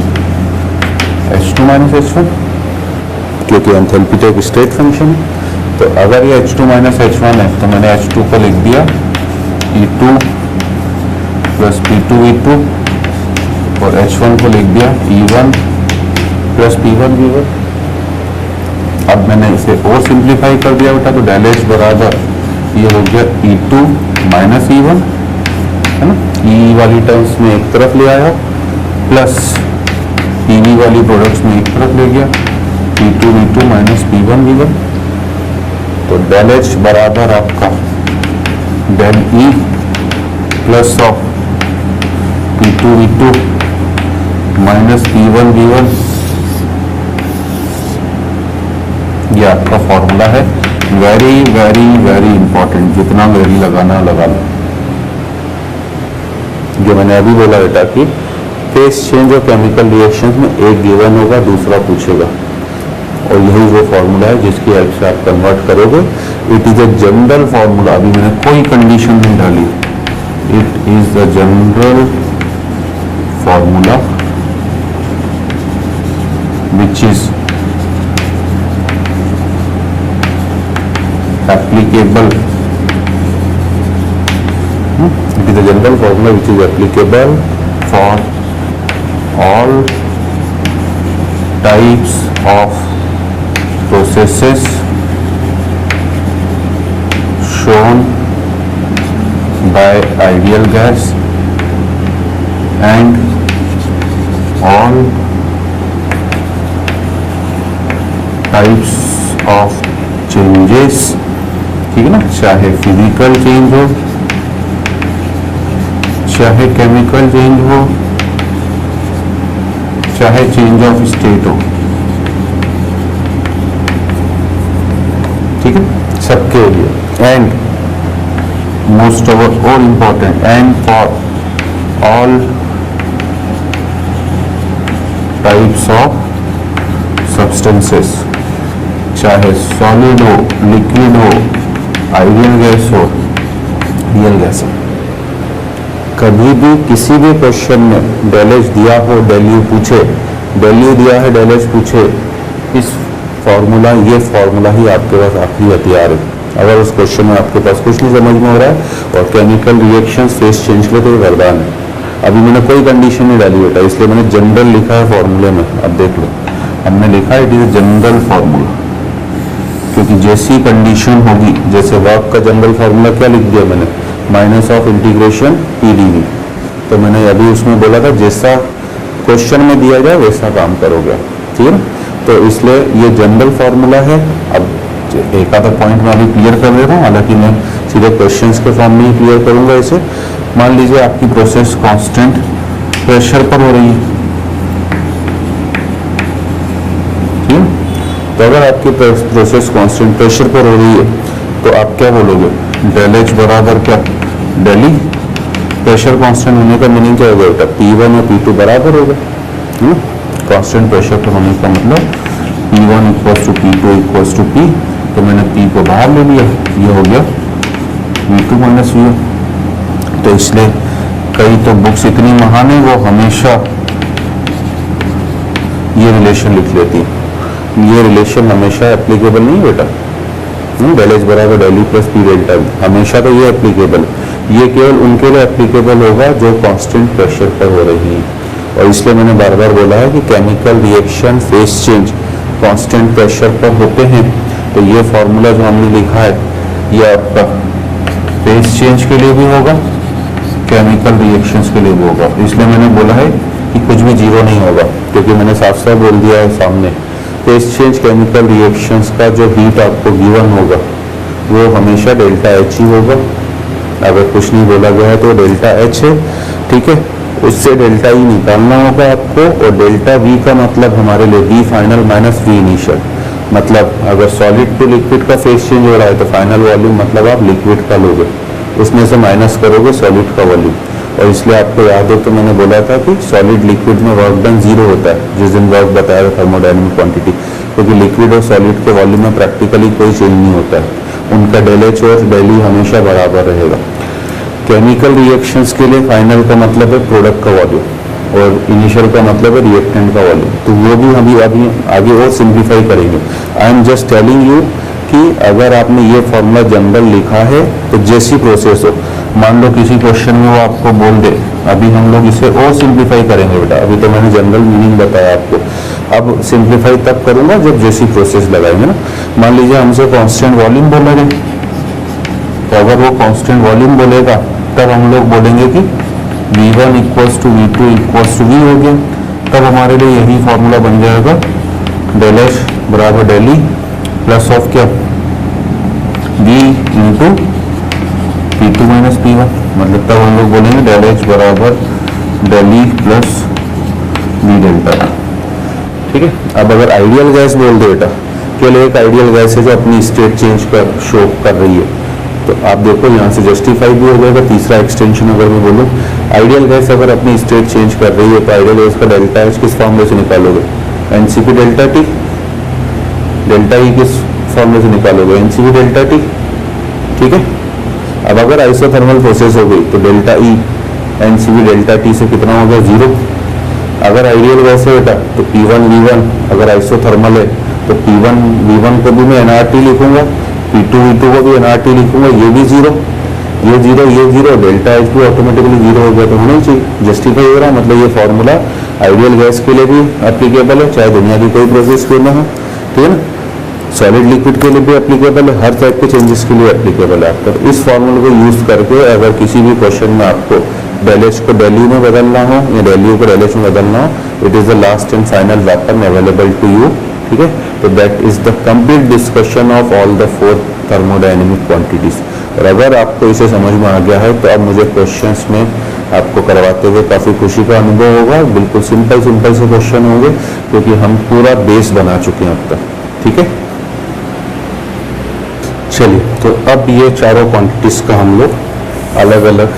H2 minus H1, क्योंकि enthalpy तो एक स्टेट फंक्शन है। तो अगर ये H2 माइनस H1 है तो मैंने H2 को लिख दिया E2 प्लस P2 V2 और H1 को लिख दिया E1 प्लस P1 V1। अब मैंने इसे और सिंप्लीफाई कर दिया बेटा, तो डेल H बराबर ये हो गया E2 माइनस E1, है ना, E वाली टर्म्स में एक तरफ ले आया प्लस PV वाली प्रोडक्ट्स में एक तरफ ले गया P2 V2 minus P1 V1। तो डेल H बराबर आपका del E plus of P2 V2 minus P1 V1, ये आपका फॉर्मूला है। वेरी वेरी वेरी इंपॉर्टेंट, जितना वेरी लगाना लगा लो। जो मैंने अभी बोला बेटा कि फेस चेंज और केमिकल रिएक्शंस में एक गिवन होगा, दूसरा पूछेगा, और यही वो फॉर्मूला है जिसकी हेल्प से आप कन्वर्ट करोगे। It is a general formula, अभी मैंने कोई कंडीशन नहीं डाली। It is the general formula which is applicable, it is a general formula which is applicable for all types of processes shown by ideal gas and all types of changes, ठीक है ना, चाहे physical change हो चाहे chemical change हो चाहे change of state हो, ठीक है, सबके लिए। And most over all important, and for all types of substances, चाहे सॉलिड हो, लिक्विड हो, आइडियल गैस हो, रियल गैस हो। कभी भी किसी भी क्वेश्चन में डेल H दिया हो, डेल U पूछे, डेल U दिया है, डेल H पूछे, इस फॉर्मूला, ये फॉर्मूला ही आपके पास आखिरी हथियार है। अगर उस क्वेश्चन में आपके पास कुछ नहीं समझ में हो रहा है और केमिकल रिएक्शन फेस चेंज के लिए, तो वरदान है। अभी मैंने कोई कंडीशन नहीं डाली बेटा, इसलिए मैंने जनरल लिखा है फॉर्मूले में। अब देख लो, हमने लिखा है इट इज जनरल फॉर्मूला, क्योंकि जैसी कंडीशन होगी, जैसे वर्क का जनरल फार्मूला क्या लिख दिया मैंने, माइनस ऑफ इंटीग्रेशन PdV। तो मैंने अभी उसमें बोला था जैसा क्वेश्चन में दिया जाए वैसा काम करोगे, ठीक है। तो इसलिए ये जनरल फार्मूला है। अब एक आधा पॉइंट मैं अभी क्लियर कर दे रहा हूँ, हालांकि मैं सीधे क्वेश्चंस के फॉर्म में ही क्लियर करूंगा इसे। मान लीजिए आपकी प्रोसेस कांस्टेंट प्रेशर पर हो रही है, तो अगर आपकी प्रोसेस कांस्टेंट प्रेशर पर हो रही है तो आप क्या बोलोगे, डेल H बराबर क्या, डेल E। प्रेशर कांस्टेंट होने का मीनिंग क्या होगा बेटा, P1 और P2 बराबर होगा, कांस्टेंट प्रेशर पर होने का मतलब P1 equals to P2 equals to P। तो मैंने P को बाहर ले लिया, ये हो गया V2 माइनस V1। तो इसलिए कई तो बुक्स इतनी महान है वो हमेशा ये रिलेशन लिख लेती है। ये रिलेशन हमेशा एप्लीकेबल नहीं बेटा, डेल H बराबर del E plus P delta V, हमेशा तो ये एप्लीकेबल, ये केवल उनके लिए एप्लीकेबल होगा जो कांस्टेंट प्रेशर पर हो रही है। और इसलिए मैंने बार बार बोला है कि chemical reaction face change constant pressure पर होते हैं। तो ये फॉर्मूला जो हमने लिखा है ये आपका फेस चेंज के लिए भी होगा, केमिकल रिएक्शंस के लिए भी होगा। इसलिए मैंने बोला है कि कुछ भी जीरो नहीं होगा, क्योंकि मैंने साफ साफ बोल दिया है सामने, फेस चेंज केमिकल रिएक्शंस का जो हीट आपको गिवन होगा वो हमेशा डेल्टा H ही होगा। अगर कुछ नहीं बोला गया है तो डेल्टा H है, ठीक है। उससे डेल्टा E निकालना होगा आपको, और डेल्टा V का मतलब हमारे लिए V final minus V initial. मतलब अगर सॉलिड टू लिक्विड का फेस चेंज हो रहा है तो फाइनल वॉल्यूम मतलब आप लिक्विड का लोगे, उसमें से माइनस करोगे सॉलिड का वॉल्यूम। और इसलिए आपको याद हो तो मैंने बोला था कि सॉलिड लिक्विड में वर्क डन जीरो होता है, जिस दिन वर्क बताया था थर्मोडायनेमिक क्वांटिटी, क्योंकि लिक्विड और सॉलिड के वॉल्यूम में प्रैक्टिकली कोई चेंज नहीं होता है, उनका डेल एच और डेल ई हमेशा बराबर रहेगा। केमिकल रिएक्शंस के लिए फाइनल का मतलब है प्रोडक्ट का वॉल्यूम और इनिशियल का मतलब है रिएक्टेंट का वॉल्यूम। तो वो भी हम अभी आगे और सिंप्लीफाई करेंगे। I am just telling you कि अगर आपने ये फॉर्मूला जनरल लिखा है तो जैसी प्रोसेस हो, मान लो किसी क्वेश्चन में वो आपको बोल दे, अभी हम लोग इसे और सिंप्लीफाई करेंगे बेटा, अभी तो मैंने जनरल मीनिंग बताया आपको, अब सिंप्लीफाई तब करूंगा जब जैसी प्रोसेस लगाएंगे ना। मान लीजिए हमसे कांस्टेंट वॉल्यूम बोलेंगे, तो अगर वो कांस्टेंट वॉल्यूम बोलेगा तब हम लोग बोलेंगे कि V1 equals to V2 equals to V हो गया, तब हमारे लिए यही फॉर्मूला बन जाएगा डेल एच बराबर डेल ई प्लस ऑफ क्या V into P2 minus P1, मतलब तब हम लोग बोलेंगे डेल एच बराबर del E plus V delta. ठीक है। अब अगर आइडियल गैस बोल दे बेटा, केवल एक आइडियल गैस है जो अपनी स्टेट चेंज कर शो कर रही है, तो आप देखो यहाँ से जस्टिफाई भी हो जाएगा। तीसरा एक्सटेंशन अगर मैं बोलूँ, आइडियल गैस अगर अपनी स्टेट चेंज कर रही है तो आइडियल गैस का डेल्टा एच किस फॉर्मूले से निकालोगे, NCP delta T, delta E किस फॉर्मूले से निकालोगे, एनसीपी डेल्टा टी। ठीक है। अब अगर आइसोथर्मल प्रोसेस हो गई तो delta E NCP delta T से कितना हो गया, 0। अगर आइडियल गैस है बेटा तो P1 V1, अगर आइसोथर्मल है तो P1 V1 को भी मैं NRT लिखूंगा, P2 V2 को भी NRT लिखूंगा, ये भी 0, ये 0, ये 0, डेल्टा एच भी ऑटोमेटिकली 0 हो गया, तो होना ही चाहिए। जस्टिफाई हो रहा है, मतलब ये फॉर्मूला आइडियल गैस के लिए भी एप्लीकेबल है, चाहे दुनिया की कोई प्रोसेस क्यों ना हो। ठीक है ना। सॉलिड लिक्विड के लिए भी एप्लीकेबल है, हर टाइप के चेंजेस के लिए एप्लीकेबल है। तो इस फॉर्मूले को यूज करके अगर किसी भी क्वेश्चन में आपको डेल एच को डेल यू में बदलना हो या डेल यू को डेल एच में बदलना हो, it is the last and final weapon available to you. ठीक है। तो that is the complete discussion of all the 4 thermodynamic quantities. और अगर आपको इसे समझ में आ गया है तो अब मुझे क्वेश्चंस में आपको करवाते हुए काफ़ी खुशी का अनुभव होगा। बिल्कुल सिंपल सिंपल से क्वेश्चन होंगे क्योंकि हम पूरा बेस बना चुके हैं अब तक। ठीक है। चलिए, तो अब ये चारों क्वांटिटीज का हम लोग अलग अलग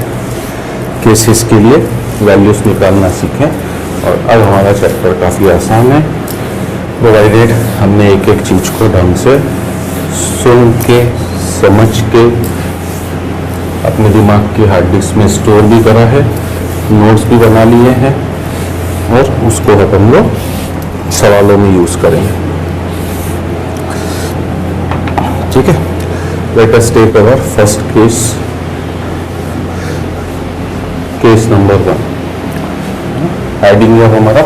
केसेस के लिए वैल्यूज निकालना सीखें। और अब हमारा चैप्टर काफ़ी आसान है, प्रोवाइडेड हमने एक एक चीज़ को ढंग से सुन के समझ के अपने दिमाग की हार्ड डिस्क में स्टोर भी करा है, नोट्स भी बना लिए हैं और उसको हम लोग सवालों में यूज़ करेंगे। ठीक है। Let us take our first case, case number 1। Heading है हमारा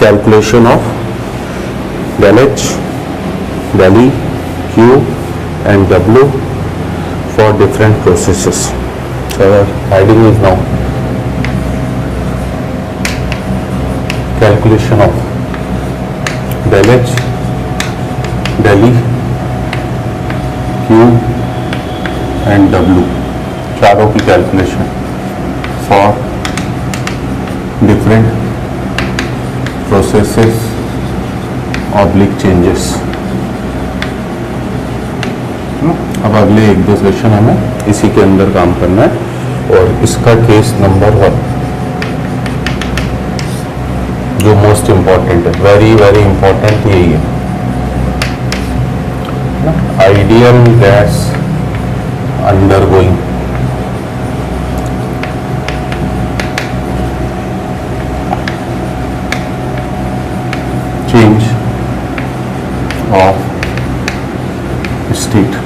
calculation of del H, del E, Q and W for different processes. So our heading is now calculation of del H, del E, Q and W, चारों की calculation for different processes oblique changes। अब अगले 1-2 session हमें इसी के अंदर काम करना है। और इसका केस नंबर 1 जो मोस्ट इम्पॉर्टेंट है, वेरी वेरी इम्पॉर्टेंट यही है, ideal gas undergoing change of state.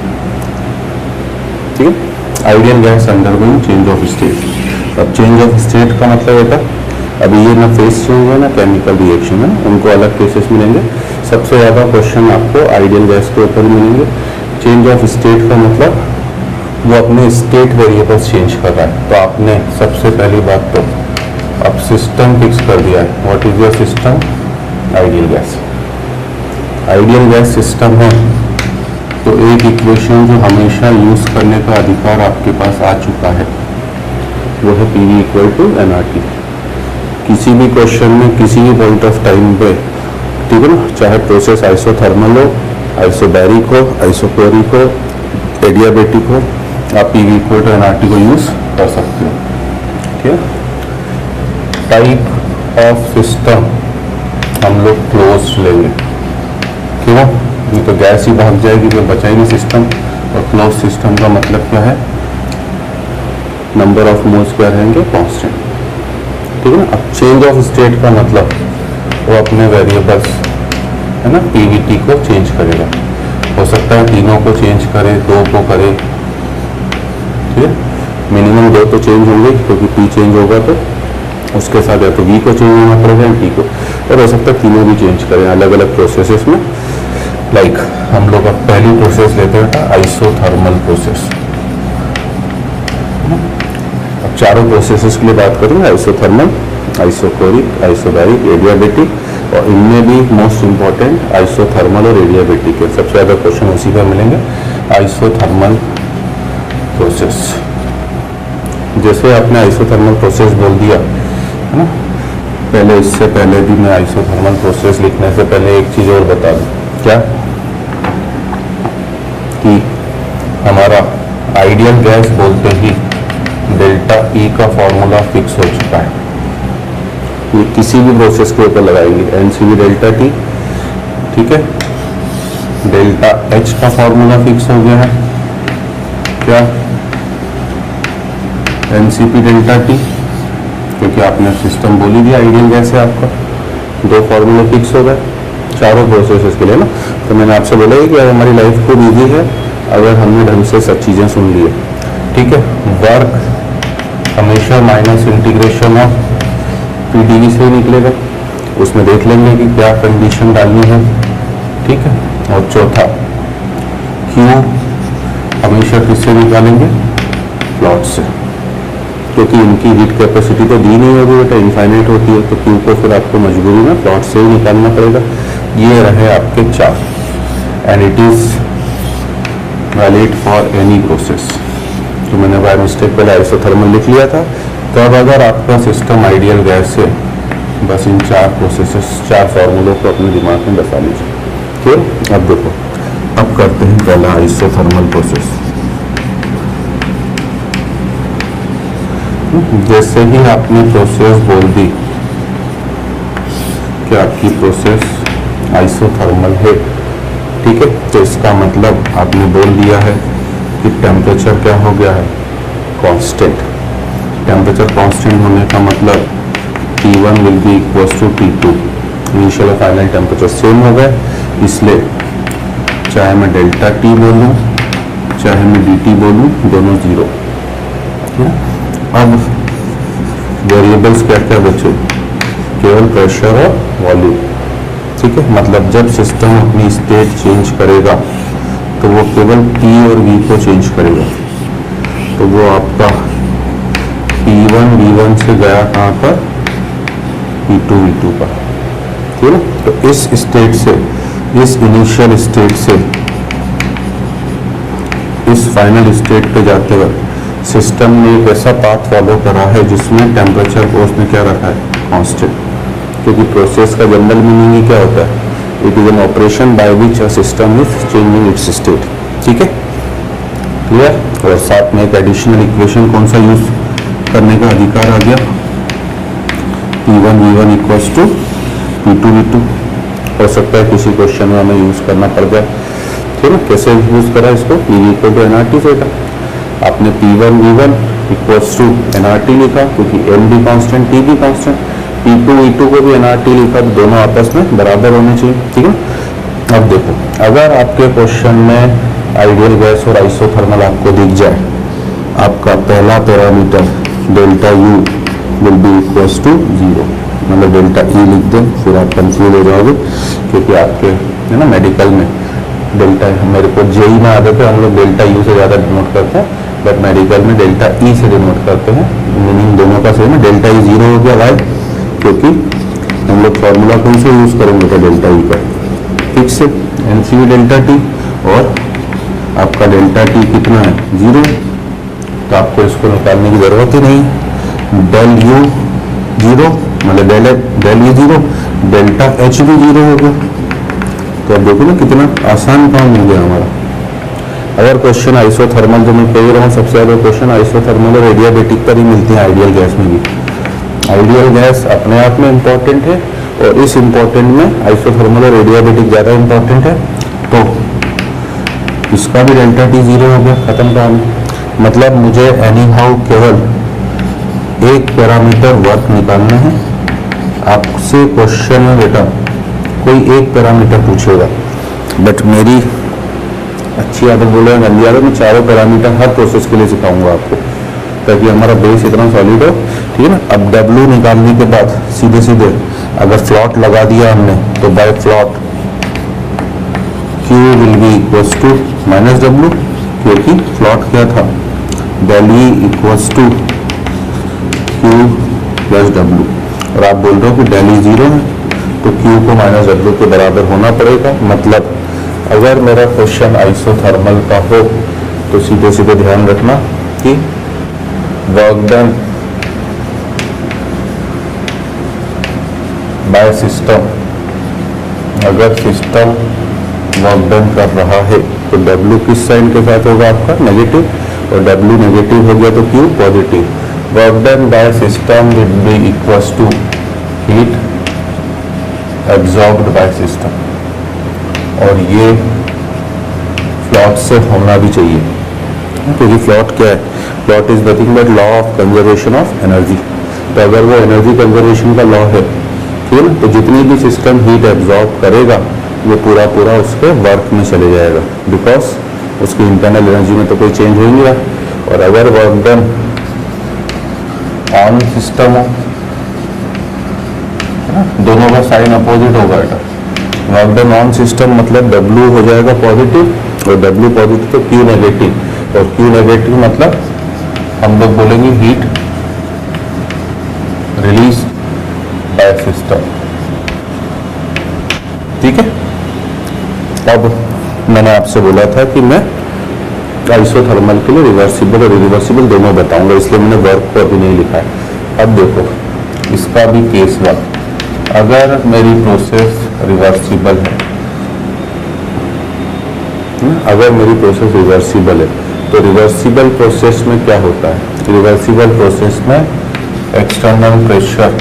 ठीक है। Ideal gas undergoing change of state. अब चेंज ऑफ स्टेट का मतलब होता है, अभी ये ना फेस चेंज है ना केमिकल रिएक्शन है, उनको अलग केसेस मिलेंगे। सबसे ज़्यादा क्वेश्चन आपको आइडियल गैस के ऊपर मिलेंगे। चेंज ऑफ स्टेट का मतलब वो अपने स्टेट वेरिएबल्स चेंज कर रहा है। तो आपने सबसे पहली बात तो अब सिस्टम फिक्स कर दिया है। What is your system? Ideal gas. Ideal gas system है तो एक इक्वेशन जो हमेशा यूज करने का अधिकार आपके पास आ चुका है वो है PV इक्वल टू NRT। किसी भी क्वेश्चन में किसी भी पॉइंट ऑफ टाइम पे, ठीक है ना, चाहे प्रोसेस आइसोथर्मल हो, आइसोबैरिक हो, आइसोकोरिक हो, एडियाबेटिक हो, आप P V equal to N R T को यूज कर सकते हो। ठीक है, टाइप ऑफ सिस्टम हम लोग क्लोज लेंगे, क्यों? ये तो गैस ही भाग जाएगी, तो बचा ही नहीं सिस्टम। और क्लोज सिस्टम का मतलब क्या है? नंबर ऑफ मोल्स क्या रहेंगे? कांस्टेंट। ठीक है ना। अब चेंज ऑफ स्टेट का मतलब वो अपने वेरिएबल्स है ना पीवीटी को चेंज करेगा। हो सकता है तीनों को चेंज करे, दो को करे, ठीक है। मिनिमम दो तो चेंज होंगे, क्योंकि पी चेंज होगा तो उसके साथ या तो वी को चेंज होना पड़ेगा या टी को, और हो सकता है तीनों भी चेंज करें अलग अलग प्रोसेसेस में। लाइक हम लोग अब पहली प्रोसेस लेते हैं आइसोथर्मल प्रोसेस। अब चारों प्रोसेसेस के लिए बात करेंगे, आइसोथर्मल, आइसोकोरिक, आइसोबैरिक, एडियाबैटिक, और इनमें भी मोस्ट इंपॉर्टेंट आइसोथर्मल और एडियाबैटिक के सबसे ज़्यादा क्वेश्चन उसी पर मिलेंगे। आइसोथर्मल प्रोसेस, जैसे आपने आइसोथर्मल प्रोसेस बोल दिया है ना, पहले इससे पहले भी मैं आइसोथर्मल प्रोसेस लिखने से पहले एक चीज़ और बता दूं, क्या कि हमारा आइडियल गैस बोलते ही डेल्टा ई का फॉर्मूला फिक्स हो चुका है। ये किसी भी प्रोसेस के ऊपर लगाएंगे, एनसीवी डेल्टा टी, ठीक है। डेल्टा एच का फॉर्मूला फिक्स हो गया है, क्या? एनसीपी डेल्टा टी, क्योंकि आपने सिस्टम बोल ही दिया आइडियल गैस है आपका, दो फॉर्मूले फिक्स हो गए चारों प्रोसेसेस के लिए ना। तो मैंने आपसे बोला है कि हमारी लाइफ खूब ईजी है अगर हमने ढंग से सब चीज़ें सुन ली है, ठीक है। वर्क हमेशा माइनस इंटीग्रेशन ऑफ पीडीवी से ही निकलेगा, उसमें देख लेंगे कि क्या कंडीशन डालनी है, ठीक है। और चौथा क्यू हमेशा किससे निकालेंगे? प्लॉट से, क्योंकि इनकी हीट कैपेसिटी तो दी नहीं होगी बेटा, इनफाइनाइट होती है, तो क्यू को फिर आपको मजबूरी में प्लॉट से ही निकालना पड़ेगा। ये रहे आपके चार, and it is valid for any process. तो मैंने बाय मिस्टेक पहले आइसोथर्मल लिख लिया था, तो अब अगर आपका सिस्टम आइडियल गैस है, बस इन चार प्रोसेसेस, चार फॉर्मूलों को अपने दिमाग में बसा लीजिए। ठीक, अब देखो, अब करते हैं पहला आइसोथर्मल प्रोसेस। जैसे ही आपने प्रोसेस बोल दी कि आपकी प्रोसेस आइसोथर्मल है, ठीक है, तो इसका मतलब आपने बोल दिया है कि टेम्परेचर क्या हो गया है? कांस्टेंट। टेम्परेचर कांस्टेंट होने का मतलब T1 will be equals to T2, initial और फाइनल टेम्परेचर सेम हो गए, इसलिए चाहे मैं डेल्टा टी बोलूँ चाहे मैं dt बोलूँ, दोनों जीरो। अब वेरिएबल्स क्या क्या बचे? केवल प्रेशर और वॉल्यूम, ठीक है। मतलब जब सिस्टम अपनी स्टेट चेंज करेगा तो वो केवल P और V को चेंज करेगा, तो वो आपका P1 V1 से गया कहाँ पर? P2 V2 पर, ठीक है। तो इस स्टेट से, इस इनिशियल स्टेट से इस फाइनल स्टेट पे जाते वक्त सिस्टम ने एक ऐसा पाथ फॉलो करा है जिसमें टेम्परेचर को उसने क्या रखा है? कांस्टेंट। क्योंकि प्रोसेस का जनरल मीनिंग ही क्या होता है? It is an operation by which a system is changing it's state, ठीक है, क्लियर। और साथ में एक एडिशनल इक्वेशन कौन सा यूज करने का अधिकार आ गया? P1 V1 equals to P2 V2। हो सकता है किसी क्वेश्चन में हमें यूज करना पड़ जाए, ठीक है। कैसे यूज करा इसको? P इक्वल टू NRT से था, आपने P1 V1 equals to NRT लिखा, क्योंकि M भी कांस्टेंट, T भी कांस्टेंट, P2 V2 को भी NRT लिखा, तो दोनों आपस में बराबर होने चाहिए, ठीक है। अब देखो, अगर आपके क्वेश्चन में आइडियल गैस और आइसोथर्मल आपको दिख जाए, आपका पहला parameter delta U will be equals to 0, मतलब डेल्टा E लिख दें, फिर आप कंफ्यूज हो जाओगे, क्योंकि आपके है ना मेडिकल में डेल्टा, मेरे को जेई में आदत है हम लोग डेल्टा U से ज़्यादा डिनोट करते हैं, बट मेडिकल में डेल्टा E से डिनोट करते हैं। मीनिंग दोनों का सेम है। डेल्टा E 0 हो गया, वाई? क्योंकि हम लोग फॉर्मूला कौन से यूज़ करेंगे? तो डेल्टा E का फिक्स है, एनसीवी डेल्टा टी, और आपका डेल्टा टी कितना है? 0, तो आपको इसको निकालने की ज़रूरत ही नहीं। डेल U 0, मतलब डेल E 0, डेल्टा H भी 0 हो गया। तो अब देखो ना कितना आसान काम हो गया हमारा। अगर क्वेश्चन आइसोथर्मल, जो मैं कह रहा हूँ सबसे ज़्यादा क्वेश्चन आइसोथर्मल और एडियाबेटिक पर ही मिलते हैं, आइडियल गैस में भी। आइडियल गैस अपने आप में इम्पॉर्टेंट है और इस इम्पॉर्टेंट में आइसोथर्मल और एडियाबेटिक ज़्यादा इम्पॉर्टेंट है, तो इसका भी डेल्टा टी 0 हो गया, खत्म काम। मतलब मुझे एनी हाउ केवल एक पैरामीटर वर्क निकालना है। आपसे क्वेश्चन में बेटा कोई एक पैरामीटर पूछेगा, बट मेरी अच्छी आदत बोले गंदी आदत, मैं चारों पैरामीटर हर प्रोसेस के लिए सिखाऊंगा आपको, ताकि हमारा बेस इतना सॉलिड हो, ठीक है ना। अब W निकालने के बाद सीधे सीधे अगर फ्लॉट लगा दिया हमने, तो by FLOT Q will be equals to minus W, क्योंकि फ्लॉट क्या था, del E equals to Q plus W, और आप बोल रहे हो कि del E 0 है, तो Q को माइनस W के बराबर होना पड़ेगा। मतलब अगर मेरा क्वेश्चन आइसोथर्मल का हो तो सीधे सीधे ध्यान रखना कि वर्क डन बाय सिस्टम, अगर सिस्टम वर्क डन कर रहा है तो W किस साइन के साथ होगा आपका, नेगेटिव, और W नेगेटिव हो गया तो Q positive. Work done by system will be equals to heat absorbed by system, और ये फ्लॉट से होना भी चाहिए, क्योंकि फ्लॉट क्या है, float is nothing but law of conservation of energy. तो अगर वो एनर्जी कंजर्वेशन का लॉ है, ठीक है, तो जितनी भी सिस्टम हीट एब्जॉर्ब करेगा वो पूरा पूरा उसके वर्क में चले जाएगा, बिकॉज उसकी इंटरनल एनर्जी में तो कोई चेंज हो नहीं रहा। और अगर वर्क डन ऑन सिस्टम हो, दोनों का साइन अपोजिट होगा बेटा। वर्क डन ऑन सिस्टम मतलब W हो जाएगा पॉजिटिव, और W पॉजिटिव तो Q नेगेटिव, और Q नेगेटिव मतलब हम लोग बोलेंगे हीट रिलीज बाय सिस्टम, ठीक है। अब मैंने आपसे बोला था कि मैं आइसोथर्मल के लिए रिवर्सिबल और इरिवर्सिबल दोनों बताऊंगा, इसलिए मैंने वर्क को अभी नहीं लिखा है। अब देखो इसका भी केस वर्क, अगर मेरी प्रोसेस रिवर्सिबल है, अगर मेरी प्रोसेस रिवर्सिबल है, तो रिवर्सिबल प्रोसेस में क्या होता है, रिवर्सिबल प्रोसेस में एक्सटर्नल प्रेशर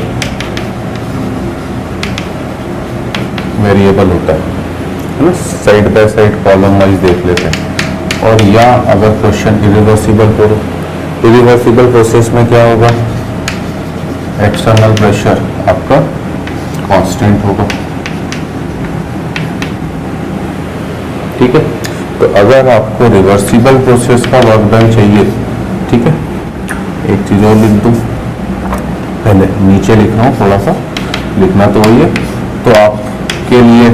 वेरिएबल होता है ना। Side by side column wise देख लेते हैं। और या अगर क्वेश्चन इरिवर्सिबल करो, इरिवर्सिबल प्रोसेस में क्या होगा, एक्सटर्नल प्रेशर आपका कांस्टेंट होगा, ठीक है। तो अगर आपको रिवर्सिबल प्रोसेस का वर्क डन चाहिए, ठीक है, एक चीज और लिख दूं, पहले नीचे लिख रहा हूं, थोड़ा सा लिखना तो वही है। तो आपके लिए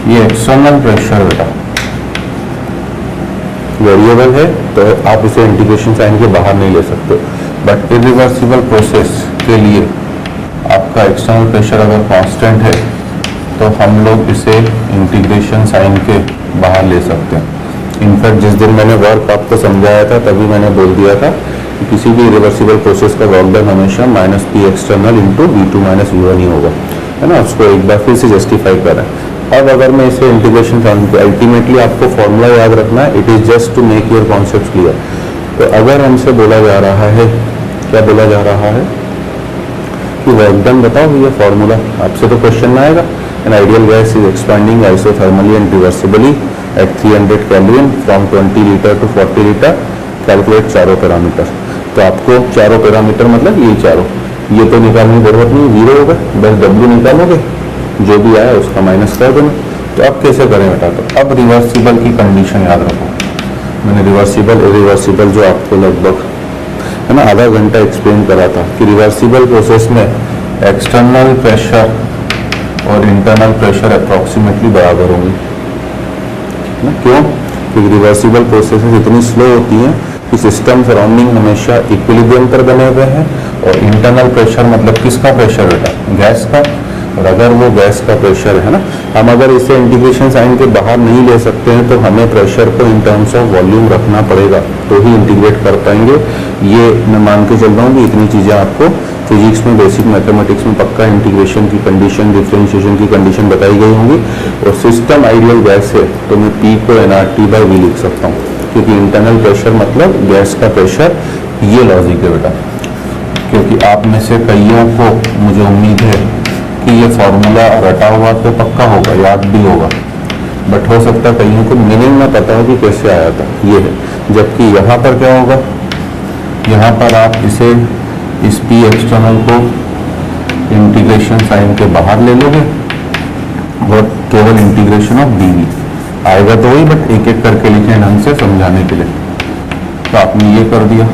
ये एक्सटर्नल प्रेशर बेटा वेरिएबल है, तो आप इसे इंटीग्रेशन साइन के बाहर नहीं ले सकते। बट इरिवर्सिबल प्रोसेस के लिए आपका एक्सटर्नल प्रेशर अगर कांस्टेंट है, तो हम लोग इसे इंटीग्रेशन साइन के बाहर ले सकते हैं। इनफैक्ट जिस दिन मैंने वर्क आपको समझाया था, तभी मैंने बोल दिया था कि किसी भी इरिवर्सिबल प्रोसेस का वर्क डन हमेशा minus P external into V2 minus V1 ही होगा, है ना। उसको एक बार फिर से जस्टिफाई करें। अब अगर मैं इसे इंटीग्रेशन साइन पे, अल्टीमेटली आपको फॉर्मूला याद रखना है, it is just to make your concept clear. तो अगर हमसे बोला जा रहा है, क्या बोला जा रहा है कि वर्क डन बताओ, ये फॉर्मूला आपसे तो क्वेश्चन में आएगा, an ideal gas is expanding isothermally and reversibly at 300 kelvin from 20 litre to 40 litre, calculate चारों पैरामीटर। तो आपको चारों पैरामीटर मतलब ये चारों, ये तो निकालने की जरूरत नहीं, 0 होगा, बस W निकालोगे, जो भी आया उसका माइनस कर देना। तो अब कैसे करें बेटा, तो अब रिवर्सिबल की कंडीशन याद रखो। मैंने रिवर्सिबल इरिवर्सिबल जो आपको लगभग, है ना, आधा घंटा एक्सप्लेन करा था कि रिवर्सिबल प्रोसेस में एक्सटर्नल प्रेशर और इंटरनल प्रेशर अप्रॉक्सीमेटली बराबर होंगे ना। क्यों? क्योंकि रिवर्सिबल प्रोसेसेस इतनी स्लो होती हैं कि सिस्टम सराउंडिंग हमेशा इक्विलिब्रियम पर बने हुए हैं, और इंटरनल प्रेशर मतलब किसका प्रेशर बेटा, गैस का। और अगर वो गैस का प्रेशर है ना, हम अगर इसे इंटीग्रेशन साइन के बाहर नहीं ले सकते हैं, तो हमें प्रेशर को इन टर्म्स ऑफ वॉल्यूम रखना पड़ेगा, तो ही इंटीग्रेट कर पाएंगे। ये मैं मान के चल रहा हूँ कि इतनी चीज़ें आपको फिजिक्स में, बेसिक मैथमेटिक्स में पक्का इंटीग्रेशन की कंडीशन, डिफरेंशिएशन की कंडीशन बताई गई होंगी। और सिस्टम आइडियल गैस है तो मैं P को nRT/V लिख सकता हूँ, क्योंकि इंटरनल प्रेशर मतलब गैस का प्रेशर। ये लॉजिक है बेटा, क्योंकि आप में से कईयों को मुझे उम्मीद है कि ये फॉर्मूला रटा हुआ तो पक्का होगा, याद भी होगा, बट हो सकता है कईयों को मीनिंग ना पता हो कि कैसे आया था। ये है, जबकि यहाँ पर क्या होगा, यहाँ पर आप इसे इस P एक्सटर्नल को इंटीग्रेशन साइन के बाहर ले लोगे और केवल इंटीग्रेशन ऑफ dV आएगा तो वही, बट एक एक करके लिखें ढंग से समझाने के लिए। तो आपने ये कर दिया,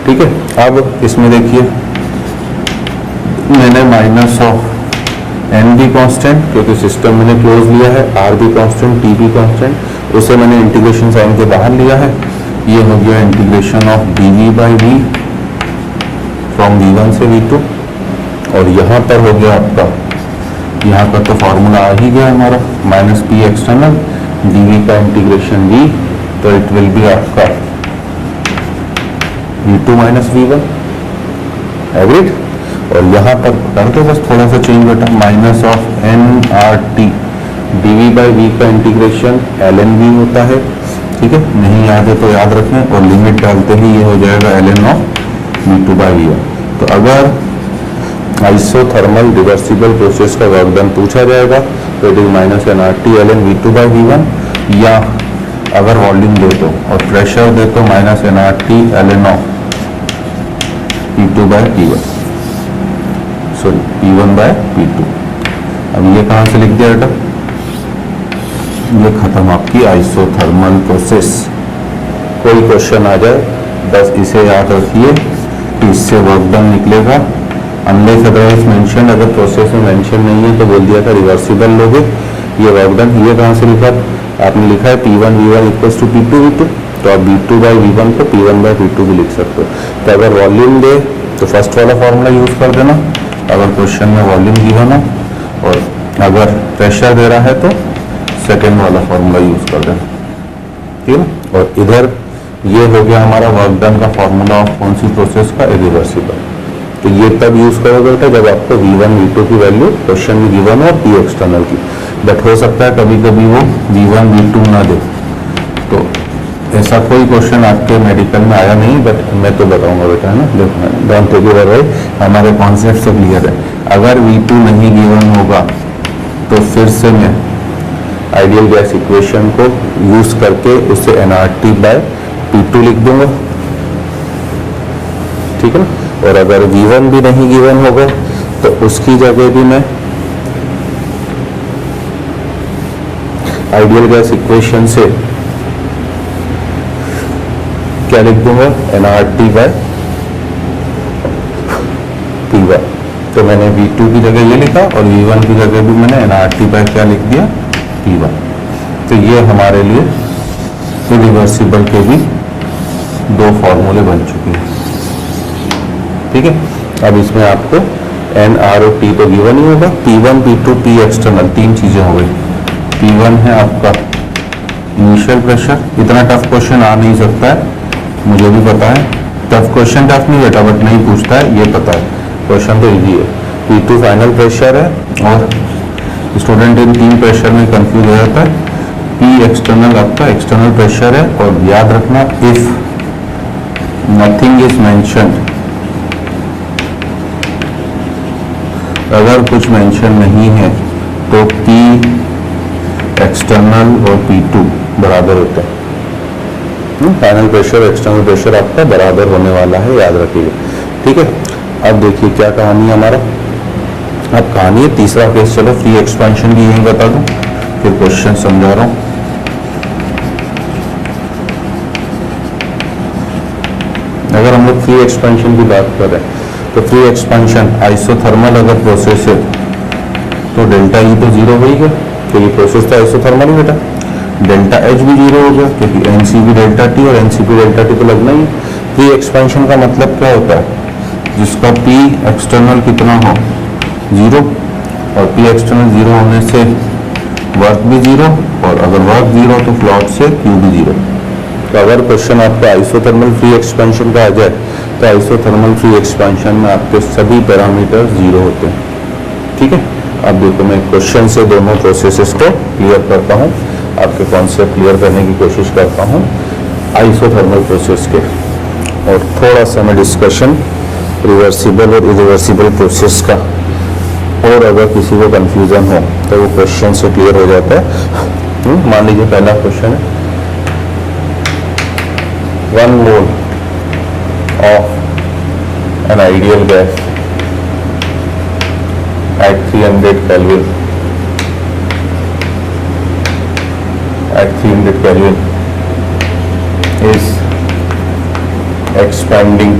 ठीक है। अब इसमें देखिए मैंने माइनस ऑफ n भी कांस्टेंट, क्योंकि सिस्टम मैंने क्लोज लिया है, r भी कांस्टेंट, t भी कांस्टेंट, उसे मैंने इंटीग्रेशन साइन के बाहर लिया है। ये हो गया integration of dV/V from V1 से V2। और यहाँ पर हो गया आपका, यहाँ का तो फॉर्मूला आ ही गया हमारा, माइनस P एक्सटर्नल dV का इंटीग्रेशन V, तो इट विल बी आपका V2 माइनस V1। एग्रीड। और यहाँ पर कर दो बस थोड़ा सा चेंज बेटा, माइनस ऑफ nRT dV/V का इंटीग्रेशन ln_V होता है, ठीक है। नहीं याद है तो याद रखें, और लिमिट डालते ही ये हो जाएगा ln ऑफ V2/V1। तो अगर आइसोथर्मल रिवर्सिबल प्रोसेस का वर्क डन पूछा जाएगा तो it is minus nRT ln V2/V1, या अगर वॉल्यूम दे दो और प्रेशर दे तो minus nRT ln of P2/P1, sorry P1/P2। अब ये कहाँ से लिख दिया बेटा, ये खत्म आपकी आइसोथर्मल प्रोसेस। कोई क्वेश्चन आ जाए बस इसे याद रखिए कि इससे वर्क डन निकलेगा, अनलेस अदरवाइज मेंशन, अगर प्रोसेस में मेंशन नहीं है तो बोल दिया था रिवर्सिबल लोगे। ये वर्क डन, ये कहाँ से लिखा, आपने लिखा है P1V1 इक्वल्स टू P2V2, तो आप V2/V1 को P1/P2 भी लिख सकते हो। तो अगर वॉल्यूम दे तो फर्स्ट वाला फॉर्मूला यूज कर देना, अगर क्वेश्चन में वॉल्यूम गिवन हो, और अगर प्रेशर दे रहा है तो सेकेंड वाला फॉर्मूला यूज कर देना, ठीक है। और इधर ये हो गया हमारा वर्क डन का फॉर्मूला ऑफ कौन सी प्रोसेस का, इरिवर्सिबल। तो ये तब यूज करोगे बेटा जब आपको V1 V2 की वैल्यू क्वेश्चन में गिवन हो और P एक्सटर्नल की। बट हो सकता है कभी कभी वो V1 V2 ना दे, तो ऐसा कोई क्वेश्चन आपके मेडिकल में आया नहीं, बट मैं तो बताऊंगा बेटा, है ना। देखो डोंट टेक इट अवे, हमारे कॉन्सेप्ट से क्लियर है। अगर V2 नहीं गिवन होगा तो फिर से मैं आइडियल गैस इक्वेशन को यूज करके उससे nRT/P2 लिख दूंगा, ठीक है ना। और अगर V1 भी नहीं गिवन होगा तो उसकी जगह भी मैं आइडियल गैस इक्वेशन से क्या लिख दूंगा, nRT/P1। तो मैंने V2 की जगह ये लिखा और V1 की जगह भी मैंने nRT/ क्या लिख दिया, P1। तो ये हमारे लिए इरिवर्सिबल के भी दो फॉर्मूले बन चुके हैं, ठीक है। अब इसमें आपको N, R और T तो गिवन ही होगा, P1 P2 P एक्सटर्नल तीन चीजें हो गई। P1 है आपका इनिशियल प्रेशर, इतना टफ क्वेश्चन आ नहीं सकता है, मुझे भी पता है। टफ क्वेश्चन टफ नहीं बेटा, बट नहीं पूछता है, ये पता है, क्वेश्चन तो इजी है। P2 फाइनल प्रेशर है, और स्टूडेंट इन तीन प्रेशर में कंफ्यूज हो जाता है। P एक्सटर्नल आपका एक्सटर्नल प्रेशर है, और याद रखना इफ नथिंग इज मेंशन्ड, अगर कुछ मेंशन नहीं है तो P एक्सटर्नल और P2 बराबर होता है। फाइनल प्रेशर एक्सटर्नल प्रेशर आपका बराबर होने वाला है, याद रखिएगा, ठीक है। अब देखिए क्या कहानी है हमारा, अब कहानी है तीसरा केस। चलो फ्री एक्सपेंशन की यही बता दूं, फिर क्वेश्चन समझा रहा हूं। अगर हम लोग फ्री एक्सपेंशन की बात कर रहे हैं तो फ्री एक्सपेंशन आइसोथर्मल अगर प्रोसेस है तो डेल्टा E तो जीरो हो ही गया, क्योंकि प्रोसेस तो आइसोथर्मल ही बेटा। डेल्टा H भी जीरो हो गया, क्योंकि NCP डेल्टा T और NCP डेल्टा T तो लगना ही है। फ्री एक्सपेंशन का मतलब क्या होता है, जिसका P एक्सटर्नल कितना हो, जीरो, और P एक्सटर्नल जीरो होने से वर्क भी जीरो, और अगर वर्क जीरो तो प्लॉट से Q भी जीरो। तो अगर क्वेश्चन आपका आइसोथर्मल फ्री एक्सपेंशन का आ जाए तो आइसोथर्मल फ्री एक्सपेंशन में आपके सभी पैरामीटर 0 होते हैं। ठीक है, अब देखो मैं क्वेश्चन से दोनों प्रोसेसेस को क्लियर करता हूँ, आपके कॉन्सेप्ट क्लियर करने की कोशिश करता हूँ आइसोथर्मल प्रोसेस के, और थोड़ा सा मैं डिस्कशन रिवर्सिबल और इरिवर्सिबल प्रोसेस का, और अगर किसी को कंफ्यूजन हो तो वो क्वेश्चन से क्लियर हो जाता है। मान लीजिए पहला क्वेश्चन है, 1 मोल of an ideal gas at 300 Kelvin is expanding.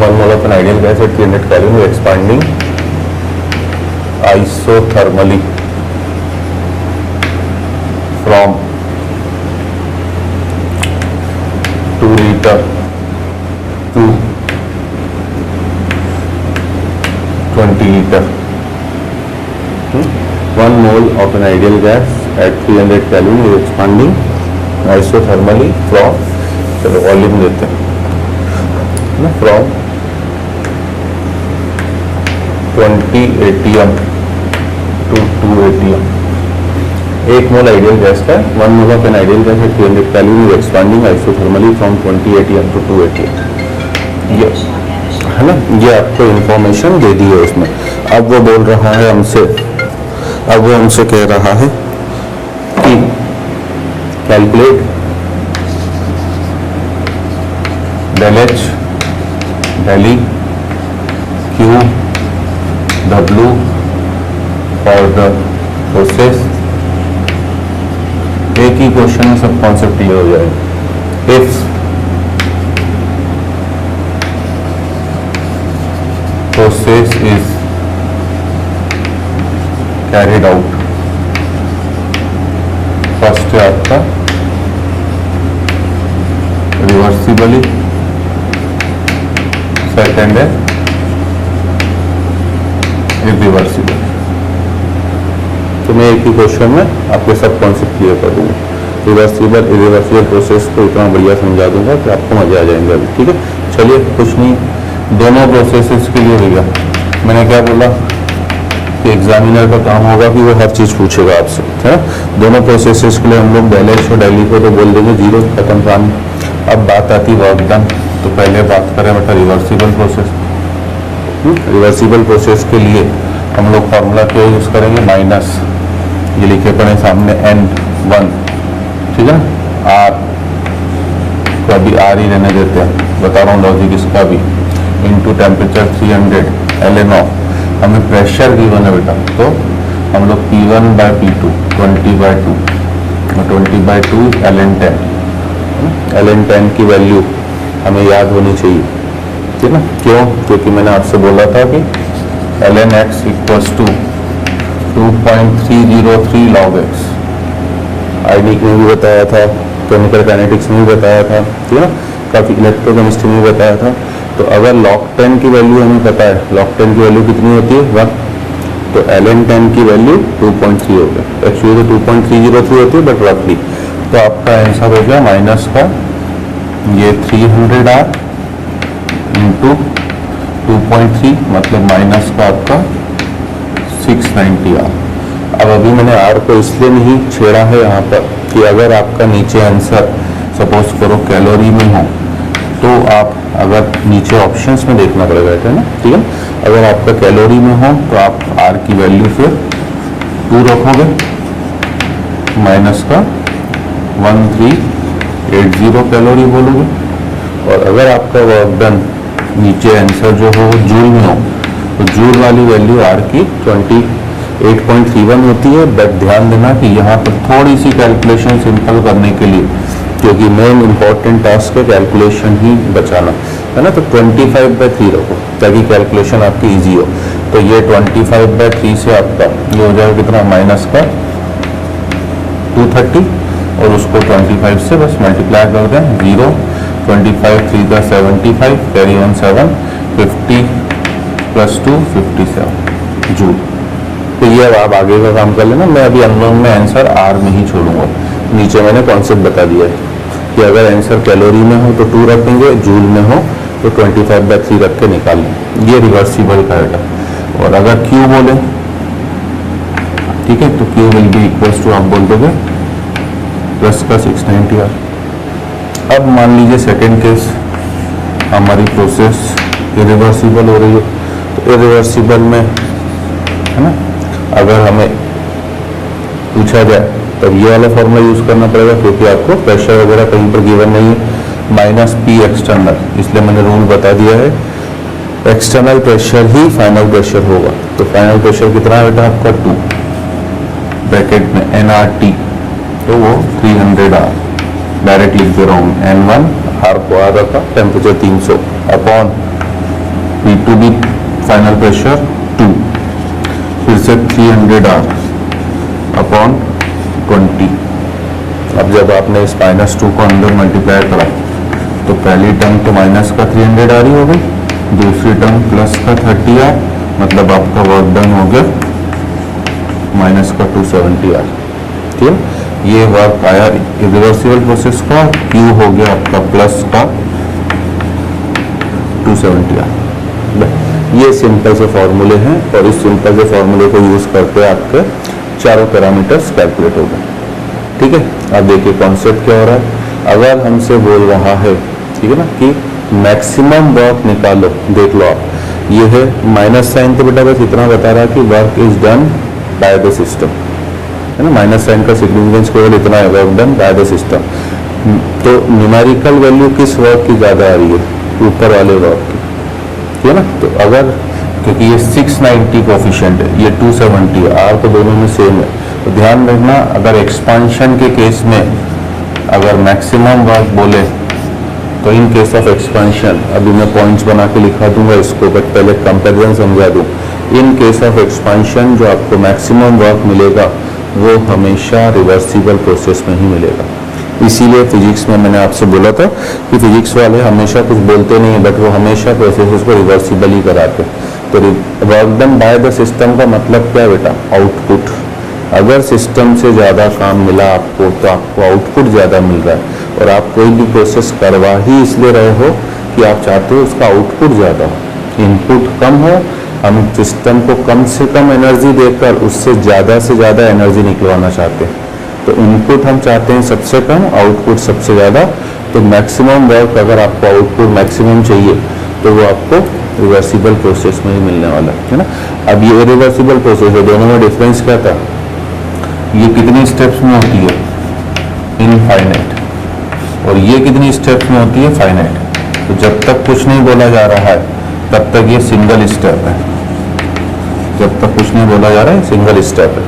1 mole of an ideal gas at 300 Kelvin is expanding isothermally from 2 liter to 20 liter. 1 mole of an ideal gas at 300 Kelvin is expanding isothermally from, चलो volume देते हैं, from 20 atm to 2 atm. 1 mole ideal gas का 1 mole of N ideal gas at 300 kelvin is expanding isothermally from 20 atm to 2 atm. ये है ना, ये आपको information दे दी है उसमें। अब वो बोल रहा है हमसे, अब वो हमसे कह रहा है कि calculate del H, del E, Q, W for the process. एक ही क्वेश्चन में सब कॉन्सेप्ट क्लियर हो जाएगा। If process is carried out, first है आपका रिवर्सिबली, सेकेंड है इरिवर्सिबल। तो मैं एक ही क्वेश्चन में आपके सब कॉन्सेप्ट क्लियर कर दूंगा। रिवर्सिबल इरिवर्सिबल प्रोसेस को इतना बढ़िया समझा दूंगा कि आपको मजा आ जाएंगे अभी। ठीक है, चलिए कुछ नहीं, दोनों प्रोसेसेस के लिए भैया मैंने क्या बोला कि एग्जामिनर का काम होगा कि वो हर चीज़ पूछेगा आपसे, है ना। दोनों प्रोसेसेस के लिए हम लोग del H और del E को तो बोल देंगे 0, खत्म काम। अब बात आती वर्क डन, तो पहले बात करें बेटा रिवर्सिबल प्रोसेस। रिवर्सिबल प्रोसेस के लिए हम लोग फार्मूला क्या यूज़ करेंगे, माइनस, ये लिखे पड़े सामने N1, ठीक है ना। R को अभी R ही रहने देते हैं, बता रहा हूँ लॉजिक इसका भी, इनटू टेम्परेचर 300 ln ऑफ, हमें प्रेशर गिवन है बेटा, तो हम लोग P1/P2 20/2, 20/2 ln 10, ln 10 की वैल्यू हमें याद होनी चाहिए, ठीक है ना। क्यों? क्योंकि मैंने आपसे बोला था कि ln x equals to 2.303 log x, आइडिक में भी बताया था, केमिकल काइनेटिक्स में भी बताया था, ठीक है ना, काफ़ी इलेक्ट्रोकेमिस्ट्री में भी बताया था। तो अगर log 10 की वैल्यू हमें पता है, log 10 की वैल्यू कितनी होती है 1, तो ln 10 की वैल्यू 2.3 हो गया। एक्चुअली तो 2.303 होती है बट रफली, तो आपका आंसर हो गया माइनस का ये 300R इंटू 2.3, मतलब माइनस का आपका 690R। अब अभी मैंने R को इसलिए नहीं छेड़ा है यहाँ पर कि अगर आपका नीचे आंसर सपोज करो कैलोरी में हो, तो आप अगर नीचे ऑप्शंस में देखना पड़ेगा, है ना, ठीक है। अगर आपका कैलोरी में हो तो आप R की वैल्यू फिर 2 रखोगे, माइनस का 1380 कैलोरी बोलोगे। और अगर आपका वर्क डन नीचे आंसर जो हो जूल में हो, तो जूल वाली वैल्यू R की 28.31 होती है। बट ध्यान देना कि यहाँ पर थोड़ी सी कैलकुलेशन सिंपल करने के लिए, क्योंकि मेन इंपॉर्टेंट टास्क है कैलकुलेशन ही बचाना, है ना, तो 25/3 रखो ताकि कैलकुलेशन आपकी इजी हो। तो ये 25/3 से आपका ये हो जाएगा कितना, माइनस का 230, और उसको 25 से बस मल्टीप्लाई कर दें, 0, 25 3 का 75, कैरी ऑन 7, 50 + 2 57 जूल। तो ये अब आप आगे का काम कर लेना, मैं अभी अननोन में आंसर R में ही छोड़ूंगा, नीचे मैंने कॉन्सेप्ट बता दिया है। कि अगर आंसर कैलोरी में हो तो 2 रखेंगे, जूल में हो तो 25/3 रख के निकाल लें। ये रिवर्सिबल का है। और अगर Q बोले, ठीक है, तो Q will be equals to, आप बोल दोगे प्लस का 690R। अब मान लीजिए सेकेंड केस, हमारी प्रोसेस इरिवर्सिबल हो रही है, तो इरिवर्सिबल में है ना, अगर हमें पूछा जाए तब ये वाला फॉर्मूला यूज करना पड़ेगा, क्योंकि आपको प्रेशर वगैरह कहीं पर गिवन नहीं है, -P एक्सटर्नल, इसलिए मैंने रूल बता दिया है, एक्सटर्नल प्रेशर ही फाइनल प्रेशर होगा। तो फाइनल प्रेशर कितना है बेटा आपका 2 ब्रैकेट में nRT, तो वो 300R, डायरेक्ट लिख दे रहा हूँ, N1 R को आ रखा, temperature 300 upon P2B final pressure 2, फिर से 300R अपॉन 20। अब जब आपने इस -2 को अंदर मल्टीप्लाई करा तो पहली टर्म तो माइनस का 300R ही हो गई, दूसरी टर्म प्लस का 30R, मतलब आपका वर्क डन हो गया माइनस का 270R। ठीक है, ये वर्क आया इरिवर्सिबल प्रोसेस का, Q हो गया आपका प्लस का 270R। ये सिंपल से फॉर्मूले हैं और इस सिंपल से फॉर्मूले को यूज करके आपके चारों पैरामीटर्स कैलकुलेट हो गए। ठीक है, अब देखिए कॉन्सेप्ट क्या हो रहा है। अगर हमसे बोल रहा है, ठीक है ना, कि मैक्सिमम वर्क निकालो, देख लो आप, ये है माइनस साइन, तो बेटा बस इतना बता रहा है कि work is done by the system, है ना, माइनस साइन का सिग्निफिकेंस केवल इतना है, work done by the system. तो न्यूमेरिकल वैल्यू किस वर्क की ज़्यादा आ रही है, ऊपर वाले वर्क की, ठीक है ना। तो अगर, क्योंकि ये 690 कोफिशिएंट है, ये 270 है, आर तो दोनों में सेम है, तो ध्यान रखना अगर एक्सपांशन के केस में अगर मैक्सिमम वर्क बोले तो इन केस ऑफ एक्सपांशन, अभी मैं पॉइंट्स बना के लिखा दूंगा इसको, बट पहले कंपैरिजन समझा दूं। इन केस ऑफ एक्सपांशन जो आपको मैक्सिमम वर्क मिलेगा वो हमेशा रिवर्सिबल प्रोसेस में ही मिलेगा। इसीलिए फिजिक्स में मैंने आपसे बोला था कि फिजिक्स वाले हमेशा कुछ बोलते नहीं है, बट वो हमेशा प्रोसेस को रिवर्सिबल ही कराते हैं। तो work done by the system का मतलब क्या है बेटा, आउटपुट। अगर सिस्टम से ज़्यादा काम मिला आपको तो आपको आउटपुट ज़्यादा मिल रहा है, और आप कोई भी प्रोसेस करवा ही इसलिए रहे हो कि आप चाहते हो उसका आउटपुट ज़्यादा हो, इनपुट कम हो, हम सिस्टम को कम से कम एनर्जी देकर उससे ज़्यादा एनर्जी निकलवाना चाहते हैं। तो इनपुट हम चाहते हैं सबसे कम, आउटपुट सबसे ज़्यादा। तो मैक्सिमम वर्क अगर आपको आउटपुट मैक्सिमम चाहिए तो वो आपको रिवर्सिबल प्रोसेस में ही मिलने वाला है ना। अब ये रिवर्सिबल प्रोसेस है, दोनों में डिफरेंस क्या था, ये कितनी स्टेप्स में होती है, इनफाइनाइट, और ये कितनी स्टेप्स में होती है, फाइनाइट। तो जब तक कुछ नहीं बोला जा रहा है तब तक ये सिंगल स्टेप है, जब तक कुछ नहीं बोला जा रहा है सिंगल स्टेप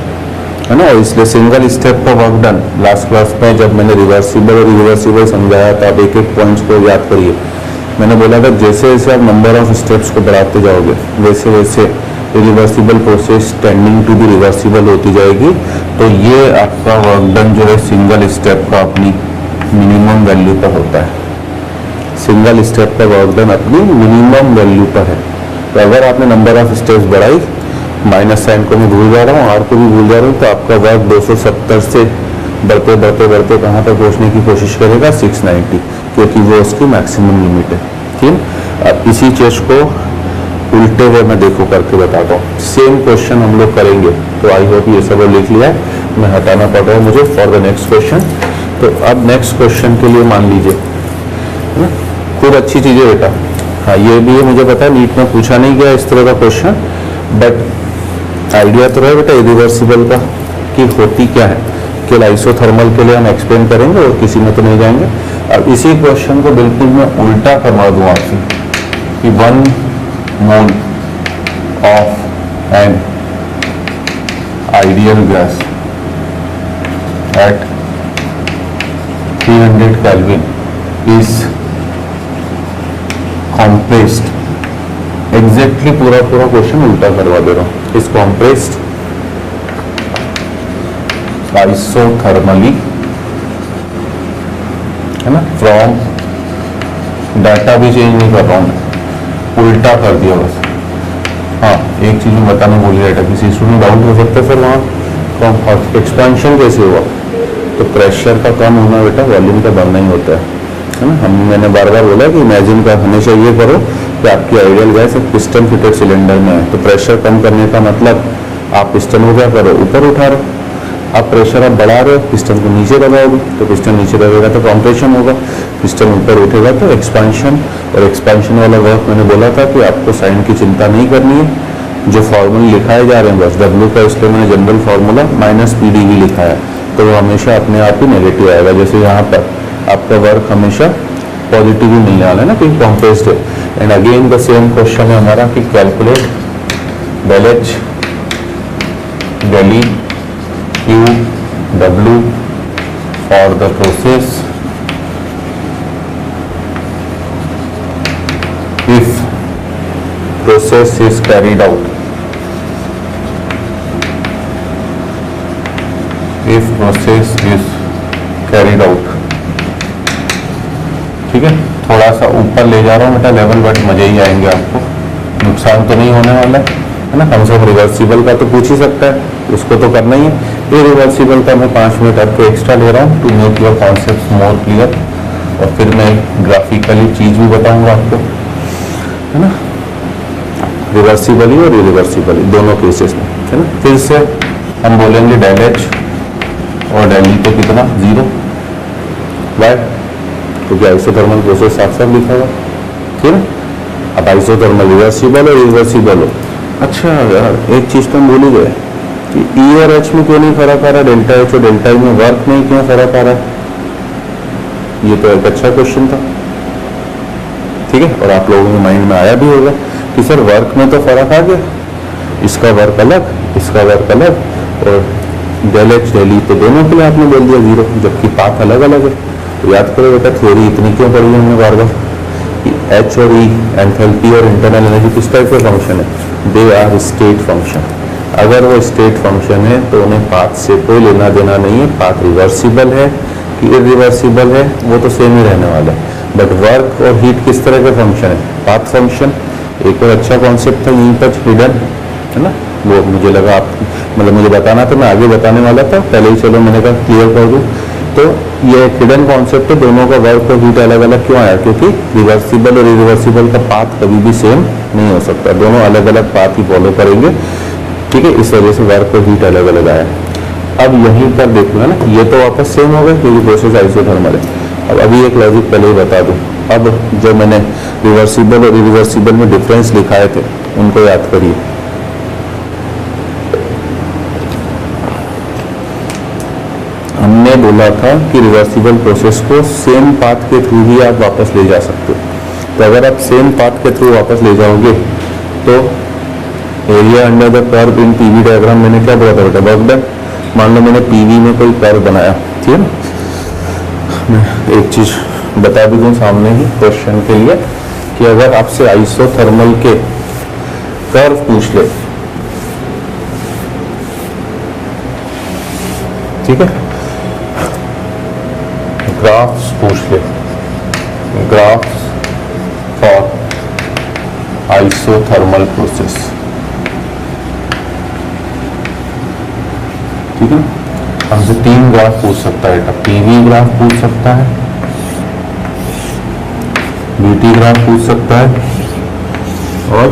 है ना। और इसलिए सिंगल स्टेप का वर्क डन, लास्ट क्लास में जब मैंने रिवर्सिबल और इरिवर्सिबल समझाया था, आप एक एक पॉइंट्स को याद करिए। मैंने बोला था जैसे जैसे आप नंबर ऑफ स्टेप्स को बढ़ाते जाओगे वैसे वैसे irreversible process tending to be reversible होती जाएगी। तो ये आपका वर्क डन जो है सिंगल स्टेप का अपनी मिनिमम वैल्यू पर होता है, सिंगल स्टेप का वर्क डन अपनी मिनिमम वैल्यू पर है। तो अगर आपने नंबर ऑफ स्टेप्स बढ़ाई, माइनस साइन को मैं भूल जा रहा हूँ, आर को भी भूल जा रहा हूँ, तो आपका वर्क 270 से बढ़ते बढ़ते बढ़ते कहाँ तक पहुँचने की कोशिश करेगा, 690, क्योंकि वो उसकी मैक्सिमम लिमिट है। ठीक, अब इसी चीज को उल्टे हुए मैं देखो करके बताता हूँ। सेम क्वेश्चन हम लोग करेंगे, तो आई होप ये सब लिख लिया है, मैं हटाना पड़ रहा है मुझे फॉर द नेक्स्ट क्वेश्चन। तो अब नेक्स्ट क्वेश्चन के लिए मान लीजिए, है ना, खूब अच्छी चीज़ है बेटा। हाँ, ये भी है, मुझे पता है नीट में पूछा नहीं गया इस तरह का क्वेश्चन, बट आइडिया तो रहे बेटा इरिवर्सिबल का कि होती क्या है। केवल आइसोथर्मल के लिए हम एक्सप्लेन करेंगे और किसी में तो नहीं जाएंगे। अब इसी क्वेश्चन को बिल्कुल मैं उल्टा करवा दूँ आपसे कि 1 mole of N ideal gas at 300 Kelvin is compressed, exactly पूरा क्वेश्चन उल्टा करवा दे रहा हूं, इस compressed आइसोथर्मली, है ना, फ्रॉम, डाटा भी चेंज नहीं कर रहा हूं मैं, उल्टा कर दिया बस। हाँ, एक चीज में बताना भूल गया था, किसी स्टूडेंट डाउट हो सकता है सर वहाँ एक्सपेंशन कैसे हुआ, तो प्रेशर का कम होना बेटा वॉल्यूम का बढ़ना ही होता है ना। मैंने बार बार बोला कि इमेजिन का हमेशा ये करो कि आपकी आइडियल गैस एक पिस्टन फिटेड सिलेंडर में है, तो प्रेशर कम करने का मतलब आप पिस्टन को क्या करो, ऊपर उठा रहे हो। आप प्रेशर आप बढ़ा रहे हो, पिस्टन को नीचे दबाओगे, तो पिस्टन नीचे दबेगा तो कंप्रेशन होगा, पिस्टन ऊपर उठेगा तो एक्सपेंशन। और एक्सपेंशन वाला वर्क मैंने बोला था कि आपको साइन की चिंता नहीं करनी है, जो फॉर्मूले लिखाए जा रहे हैं बस W का, इसलिए मैंने जनरल फार्मूला -PdV लिखा है, तो वो हमेशा अपने आप ही नेगेटिव आएगा। जैसे यहाँ पर आपका वर्क हमेशा पॉजिटिव ही नहीं आना है ना, क्योंकि कॉम्प्रेस्ड है। And again the same question है हमारा कि calculate del H del E Q W for the process if process is carried out, if process is carried out। ठीक है, थोड़ा सा ऊपर ले जा रहा हूँ बेटा लेवल, बट मजे ही आएंगे आपको, नुकसान तो नहीं होने वाला है ना। कम से कम रिवर्सिबल का तो पूछ ही सकता है, उसको तो करना ही है। ये रिवर्सिबल का मैं 5 मिनट आपको एक्स्ट्रा ले रहा हूँ to make your concept more clear, और फिर मैं ग्राफिकली चीज भी बताऊंगा आपको, है ना। रिवर्सिबली और इरिवर्सिबली दोनों केसेस में, है ना। फिर से हम बोलेंगे del H और del E तो कितना 0, वाई, क्योंकि आइसोथर्मल प्रोसेस साफ साफ लिखा हुआ, ठीक है। अब आइसोथर्मल रिवर्सिबल और इरिवर्सिबल हो। अच्छा यार, एक चीज तो हम भूल ही गए कि E और H में क्यों नहीं फर्क आ रहा, डेल्टा H और डेल्टा E में वर्क में क्यों फर्क आ रहा है। ये तो एक अच्छा क्वेश्चन था, ठीक है। और आप लोगों के माइंड में आया भी होगा कि सर वर्क में तो फर्क आ गया, इसका वर्क अलग, इसका वर्क अलग, और del H del E तो दोनों के लिए आपने बोल दिया 0, जबकि पाथ अलग अलग है। तो याद करो बेटा, थ्योरी इतनी क्यों पढ़ी हमने बार बार कि H और E एंथैल्पी और इंटरनल एनर्जी किस टाइप का फंक्शन है, दे आर स्टेट फंक्शन। अगर वो स्टेट फंक्शन है तो उन्हें पाथ से कोई लेना देना नहीं है, पाथ रिवर्सिबल है कि इरिवर्सिबल है वो तो सेम ही रहने वाला है। बट वर्क और हीट किस तरह का फंक्शन है, पाथ फंक्शन। एक और अच्छा कॉन्सेप्ट था यहीं पर हिडन, है ना, वो मुझे लगा आप मतलब मुझे बताना था, मैं आगे बताने वाला था, पहले ही चलो मैंने कहा क्लियर कर दूं। तो ये एक हिडन कॉन्सेप्ट है, दोनों का वर्क और हीट अलग अलग क्यों आया, क्योंकि रिवर्सिबल और इरिवर्सिबल का पाथ कभी भी सेम नहीं हो सकता, दोनों अलग अलग पाथ ही फॉलो करेंगे, ठीक है। इस वजह से वर्क और हीट अलग अलग आया। अब यहीं पर देखना ना, ये तो वापस सेम हो गए क्योंकि प्रोसेस आइसोथर्मल है। अब अभी एक लॉजिक पहले ही बता दूं, अब जो मैंने रिवर्सिबल और इरिवर्सिबल में डिफरेंस लिखाए थे उनको याद करिए। हमने बोला था कि रिवर्सिबल प्रोसेस को सेम पाथ के थ्रू ही आप वापस ले जा सकते हो। तो अगर आप सेम पाथ के थ्रू वापस ले जाओगे तो area under the curve in PV diagram मैंने क्या बोला था बेटा, वर्क डन। मान लो मैंने पीवी में कोई कर्व बनाया, ठीक है ना। मैं एक चीज बता भी दूं सामने ही क्वेश्चन के लिए कि अगर आपसे आइसोथर्मल के कर्व पूछ ले, ठीक है, ग्राफ्स पूछ ले, ग्राफ्स फॉर आइसोथर्मल प्रोसेस, ठीक है। हमसे 3 ग्राफ पूछ सकता है, पीवी ग्राफ पूछ सकता है, बीटी ग्राफ पूछ सकता है और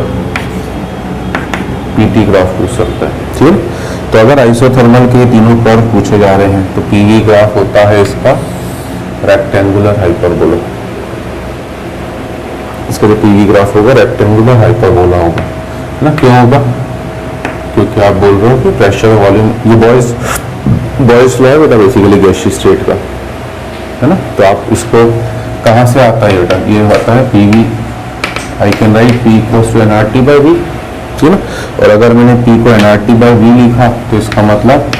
पीटी ग्राफ पूछ सकता है, ठीक है। तो अगर आइसोथर्मल के तीनों कर्व पूछे जा रहे हैं तो पीवी ग्राफ होता है इसका रेक्टेंगुलर हाइपरबोला, इसका जो पीवी ग्राफ होगा रेक्टेंगुलर हाइपरबोला होगा, है ना। क्यों होगा, क्योंकि आप बोल रहे हो कि प्रेशर वॉल्यूम, ये बॉयस लॉ है बेटा बेसिकली गैसीय स्टेट का, है ना। तो आप इसको कहाँ से आता है बेटा, ये आता है PV, I can write P equals to nRT by V, ठीक है ना। और अगर मैंने P को nRT बाई V लिखा तो इसका मतलब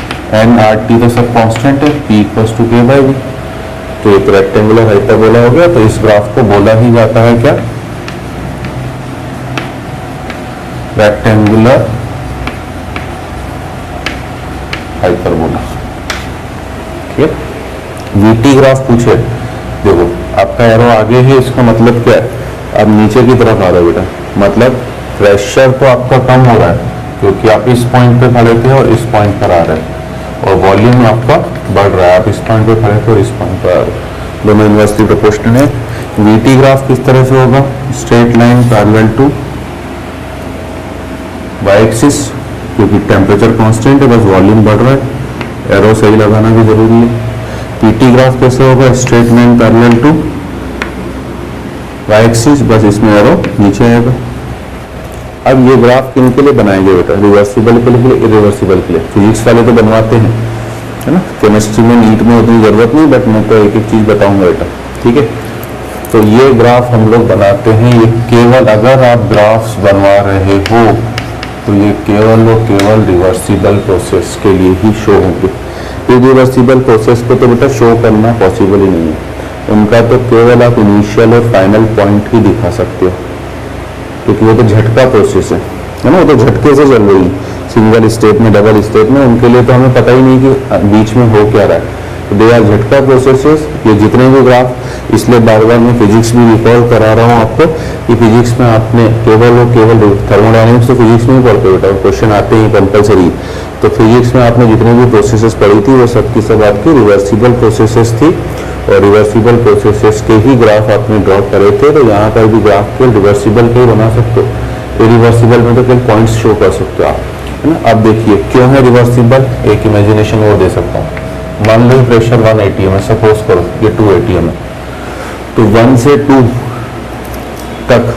nRT तो सब कांस्टेंट है, P equals to K by V, तो एक रेक्टेंगुलर हाइपरबोला हो गया। तो इस ग्राफ को बोला ही जाता है क्या, रेक्टेंगुलर हाइपरबोला, ठीक है। VT ग्राफ पूछे, देखो आपका एरो आगे है, इसका मतलब क्या है, अब नीचे की तरफ आ रहा है बेटा, मतलब प्रेशर तो आपका कम हो रहा है क्योंकि आप इस पॉइंट पे खड़े थे और इस पॉइंट पर आ रहे हैं, और वॉल्यूम आपका बढ़ रहा है। आप इस पॉइंट पे खड़े थे और इस पॉइंट पर आ रहे, दोनों इन्वर्सली प्रोपोर्शनल है। वीटी ग्राफ किस तरह से होगा, straight line parallel to Y axis, क्योंकि टेम्परेचर कांस्टेंट है, बस वॉल्यूम बढ़ रहा है, एरो सही लगाना भी जरूरी है। पीटी ग्राफ कैसे होगा, straight line parallel to Y axis, बस इसमें एरो नीचे आएगा। अब ये ग्राफ किन के लिए बनाए गए बेटा, रिवर्सिबल के लिए, इरिवर्सिबल के लिए। फिजिक्स वाले तो बनवाते हैं, है ना, केमिस्ट्री में नीट में उतनी जरूरत नहीं, बट मैं तो एक एक चीज बताऊंगा बेटा, ठीक है। तो ये ग्राफ हम लोग बनाते हैं, ये केवल अगर आप ग्राफ्स बनवा रहे हो तो ये केवल और केवल रिवर्सिबल प्रोसेस के लिए ही शो होंगे। इरिवर्सिबल प्रोसेस को तो बेटा शो करना पॉसिबल ही नहीं है, उनका तो केवल आप इनिशियल और फाइनल पॉइंट ही दिखा सकते हो, क्योंकि वो तो झटका प्रोसेस है ना, वो तो झटके से चल रही है, सिंगल स्टेप में, डबल स्टेप में, उनके लिए तो हमें पता ही नहीं कि बीच में हो क्या रहा है। दे आर झटका प्रोसेसेस। ये जितने भी ग्राफ, इसलिए बार बार मैं फिजिक्स भी रिकॉल करा रहा हूँ आपको कि फिजिक्स में आपने केवल और केवल थर्मोडायनेमिक्स तो फिजिक्स में ही पढ़ते बेटा, क्वेश्चन आते ही कंपलसरी। तो फिजिक्स में आपने जितनी भी प्रोसेसेस पढ़ी थी वो सब की सब आपकी रिवर्सिबल प्रोसेसेस थी, और रिवर्सिबल प्रोसेसेस के ही ग्राफ आपने ड्रॉ करे थे। तो यहाँ पर भी ग्राफ केवल रिवर्सिबल के ही बना सकते हो, इरिवर्सिबल में तो केवल पॉइंट्स शो कर सकते हो आप, है ना। अब देखिए क्यों है रिवर्सिबल, एक इमेजिनेशन और दे सकता हूँ। मान लो प्रेशर 1 atm है, सपोज करो ये 2 atm है, तो 1 से 2 तक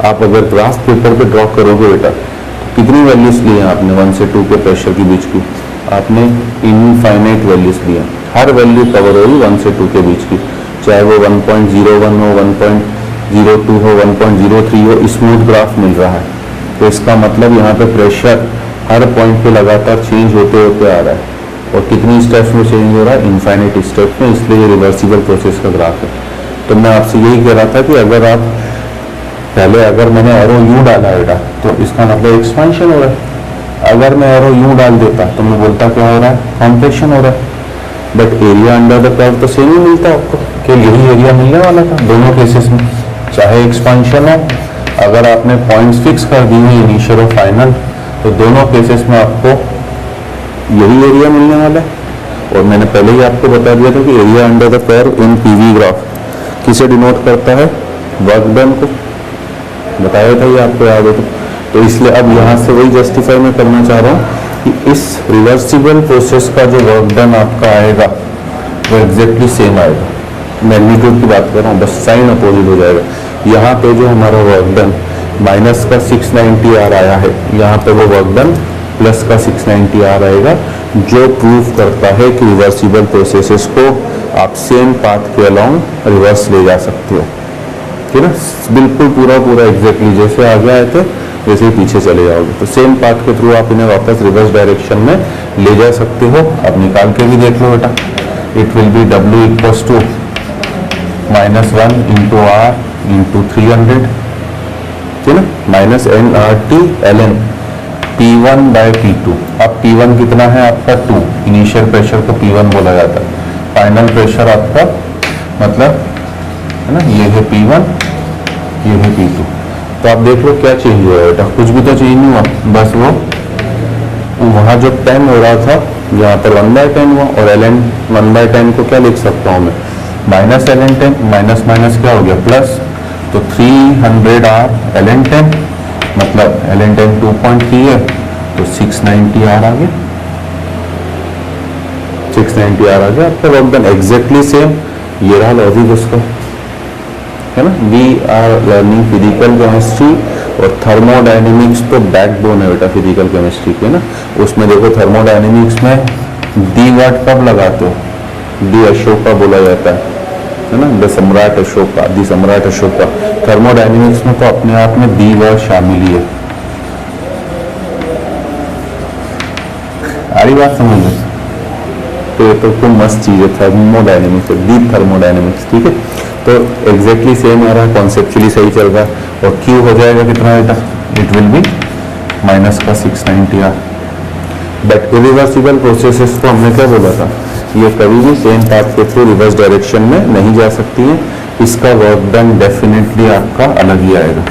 आप अगर ग्राफ पेपर पे ड्रॉ करोगे बेटा, तो कितनी वैल्यूज ली हैं आपने 1 से 2 के प्रेशर के बीच की, आपने इनफाइनाइट वैल्यूज ली हैं। हर वैल्यू कवर होगी 1 से 2 के बीच की, चाहे वो 1.01 हो, 1.02 हो, 1.03 हो, स्मूथ ग्राफ मिल रहा है। तो इसका मतलब यहाँ पे प्रेशर हर पॉइंट पे लगातार चेंज होते होते आ रहा है, और कितनी स्टेप्स में चेंज हो रहा है, इनफाइनाइट स्टेप में, इसलिए ये रिवर्सिबल प्रोसेस का ग्राफ है। तो मैं आपसे यही कह रहा था कि अगर मैंने एरो यूं डाला बेटा, तो इसका मतलब एक्सपेंशन हो रहा है। अगर मैं एरो यूं डाल देता तो मैं बोलता क्या हो रहा है, कॉम्प्रेशन हो रहा है। But area under the curve तो सेम ही मिलता है आपको, कि यही एरिया मिलने वाला था दोनों केसेस में, चाहे एक्सपेंशन हो। अगर आपने पॉइंट्स फिक्स कर दी हुई इनिशियल और फाइनल, तो दोनों केसेस में आपको यही एरिया मिलने वाला है। और मैंने पहले ही आपको बता दिया था कि area under the curve in PV graph किसे डिनोट करता है, वर्क डन को, बताया था ये आपको याद हो तो इसलिए अब यहाँ से वही जस्टिफाई मैं करना चाह रहा हूँ कि इस रिवर्सिबल प्रोसेस का जो वर्क डन आपका आएगा वो एग्जैक्टली सेम आएगा। मैग्नीट्यूड की बात कर रहा हूँ, बस साइन अपोजिट हो जाएगा। यहाँ पे जो हमारा वर्क डन माइनस का 690 आर आया है, यहाँ पे वो वर्क डन प्लस का 690 आर आएगा, जो प्रूव करता है कि रिवर्सिबल प्रोसेसेस को आप सेम पाथ के अलोंग रिवर्स ले जा सकते हो, ठीक है ना। बिल्कुल पूरा एग्जैक्टली जैसे आगे आए थे वैसे ही पीछे चले जाओगे, तो सेम पाथ के थ्रू आप इन्हें वापस रिवर्स डायरेक्शन में ले जा सकते हो। अब निकाल के भी देख लो बेटा, it will be W equals to -1 into R into 300, ठीक है ना, -nRT ln P1 by P2। अब P1 कितना है आपका 2, इनिशियल प्रेशर को P1 बोला जाता है, फाइनल प्रेशर आपका मतलब है ना, ये है P1, ये है P2। तो आप देख लो क्या चेंज हुआ है बेटा, कुछ भी तो चेंज नहीं हुआ, बस वो वहाँ जो 10 हो रहा था यहाँ पर 1/10 हुआ, और ln 1/10 को क्या लिख सकता हूँ मैं, माइनस ln 10, माइनस माइनस क्या हो गया प्लस, तो 300R ln 10, मतलब ln 10 2.3 है, तो 690 R आ गया, 690 R आ गया आपका वर्क डन, एग्जैक्टली सेम। ये रहा लॉजिक उसका, है ना। We are learning physical chemistry, और थर्मोडायनेमिक्स तो बैकबोन है बेटा फिजिकल केमिस्ट्री के ना। उसमें देखो थर्मोडायनेमिक्स में दी वर्ड कब लगाते हो, दी अशोका बोला जाता है ना, द सम्राट अशोका, दी सम्राट अशोका। थर्मोडायनेमिक्स में तो अपने आप में दी वर्ड शामिल ही है। सारी बात समझ लो, तो ये तो मस्त चीज है थर्मोडायनेमिक्स, डीप थर्मोडायनेमिक्स, ठीक है। तो एग्जैक्टली सेम आ रहा है, कॉन्सेप्चुअली सही चल रहा है। और Q हो जाएगा कितना बेटा, इट विल बी माइनस का 690 R। बट इरिवर्सिबल प्रोसेसेस को हमने क्या बोला था, ये कभी भी सेम पाथ के थ्रू रिवर्स डायरेक्शन में नहीं जा सकती है, इसका वर्क डन डेफिनेटली आपका अलग ही आएगा।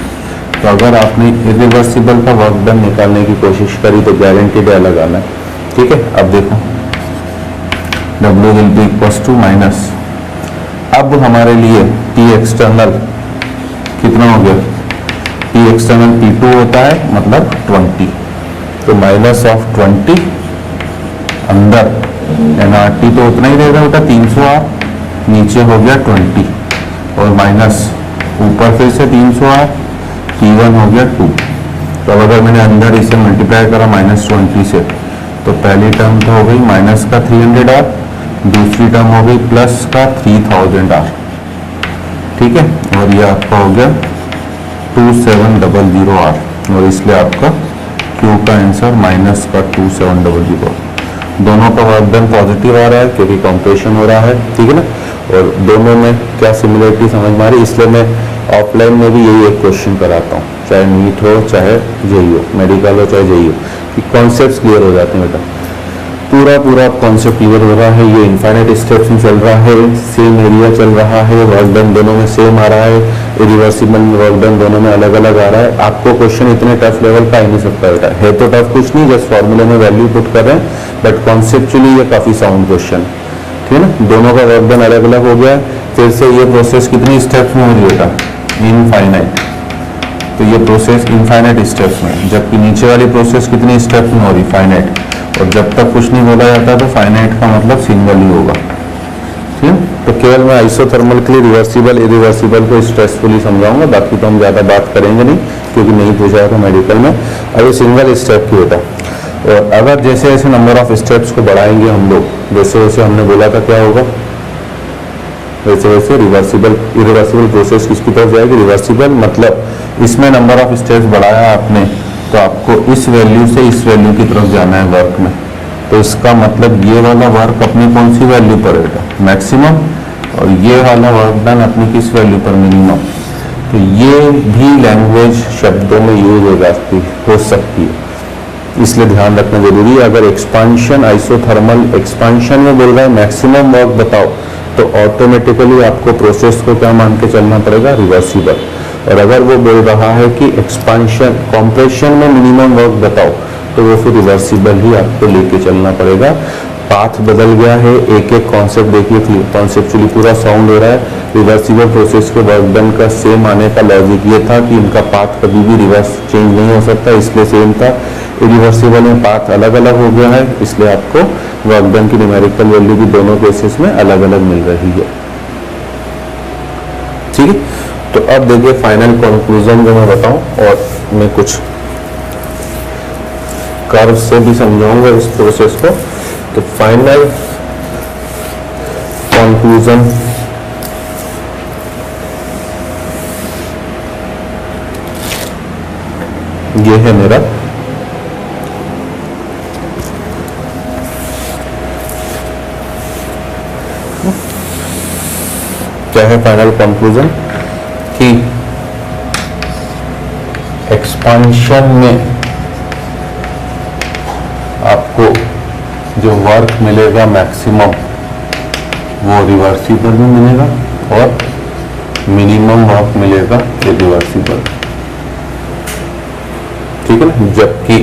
तो अगर आपने इरिवर्सिबल का वर्क डन निकालने की कोशिश करी तो गारंटीड अलग आना है, ठीक है। अब देखो W will be equals to minus, अब हमारे लिए P एक्सटर्नल कितना हो गया, P एक्सटर्नल P2 होता है मतलब 20, तो माइनस ऑफ 20 अंदर NRT तो उतना ही रहेगा बेटा 300R, नीचे हो गया 20 और माइनस ऊपर फिर से 300R, P1 हो गया 2। तो अब अगर मैंने अंदर इसे मल्टीप्लाई करा -20 से, तो पहली टर्म तो हो गई माइनस का 300R, दूसरी टर्म हो गई प्लस का 3000R, ठीक है, और ये आपका हो गया 2700R, और इसलिए आपका Q का आंसर माइनस का 2700। दोनों का वर्क डन पॉजिटिव आ रहा है क्योंकि कंप्रेशन हो रहा है, ठीक है ना, और दोनों में क्या सिमिलरिटी समझ में आ रही है, इसलिए मैं ऑफलाइन में भी यही एक क्वेश्चन कराता हूँ, चाहे नीट हो चाहे जेई हो, मेडिकल हो चाहे जेई हो, कि कॉन्सेप्ट्स क्लियर हो जाते हैं बेटा, पूरा कॉन्सेप्ट क्लियर हो रहा है। ये इनफाइनाइट स्टेप्स में चल रहा है, सेम एरिया चल रहा है, वर्क डन दोनों में सेम आ रहा है, इरिवर्सिबल में वर्क डन दोनों में अलग अलग आ रहा है। आपको क्वेश्चन इतने टफ लेवल का आ नहीं सकता बेटा, है तो टफ कुछ नहीं, जस्ट फॉर्मूले में वैल्यू पुट कर रहे हैं, बट कॉन्सेप्चुअली ये काफी साउंड क्वेश्चन, ठीक है ना। दोनों का वर्क डन अलग अलग हो गया है। फिर से ये प्रोसेस कितनी स्टेप्स में हो रही है बेटा, इनफाइनाइट, तो ये प्रोसेस इनफाइनाइट स्टेप्स में, जबकि नीचे वाली प्रोसेस कितनी स्टेप्स में हो रही, फाइनाइट, और जब तक कुछ नहीं बोला जाता तो फाइनाइट का मतलब सिंगल ही होगा, ठीक है। तो केवल मैं आइसोथर्मल के लिए रिवर्सिबल इरिवर्सिबल को स्ट्रेसफुली समझाऊंगा, बाकी तो हम ज़्यादा बात करेंगे नहीं क्योंकि नहीं पूछा जाता मेडिकल में। अब ये सिंगल स्टेप की होता, और अगर जैसे जैसे नंबर ऑफ स्टेप्स को बढ़ाएंगे हम लोग, जैसे जैसे हमने बोला था क्या होगा, वैसे वैसे रिवर्सिबल इरिवर्सिबल प्रोसेस किसकी तरफ जाएगी, रिवर्सिबल, मतलब इसमें नंबर ऑफ स्टेप्स बढ़ाया आपने तो आपको इस वैल्यू से इस वैल्यू की तरफ जाना है वर्क में, तो इसका मतलब ये वाला वर्क अपनी कौन सी वैल्यू पर रहेगा, मैक्सिमम, और ये वाला वर्क डन अपनी किस वैल्यू पर, मिनिमम। तो ये भी लैंग्वेज शब्दों में यूज हो सकती है, इसलिए ध्यान रखना जरूरी है। अगर एक्सपांशन आइसोथर्मल एक्सपांशन में बोल रहा है मैक्सिमम वर्क बताओ, तो ऑटोमेटिकली आपको प्रोसेस को क्या मान के चलना पड़ेगा, रिवर्सिबल। और अगर वो बोल रहा है कि एक्सपांशन कॉम्प्रेशन में मिनिमम वर्क बताओ, तो वो फिर रिवर्सिबल ही आपको लेके चलना पड़ेगा। पाथ बदल गया है, एक एक कॉन्सेप्ट देखिए, कॉन्सेप्चुअली पूरा साउंड हो रहा है। रिवर्सिबल प्रोसेस के वर्क डन का सेम आने का लॉजिक ये था कि इनका पाथ कभी भी रिवर्स चेंज नहीं हो सकता, इसलिए सेम था। इरिवर्सिबल में पाथ अलग अलग हो गया है, इसलिए आपको वर्क डन की न्यूमेरिकल वैल्यू भी दोनों केसेस में अलग अलग मिल रही है, ठीक है। तो अब देखिए फाइनल कंक्लूजन जो मैं बताऊं, और मैं कुछ कर्व से भी समझाऊंगा इस प्रोसेस को। तो फाइनल कंक्लूजन ये है मेरा, क्या है फाइनल कंक्लूजन, कि एक्सपांशन में आपको जो वर्क मिलेगा मैक्सिमम, वो रिवर्सिबल में मिलेगा, और मिनिमम वर्क मिलेगा इरिवर्सिबल, ठीक है ना। जबकि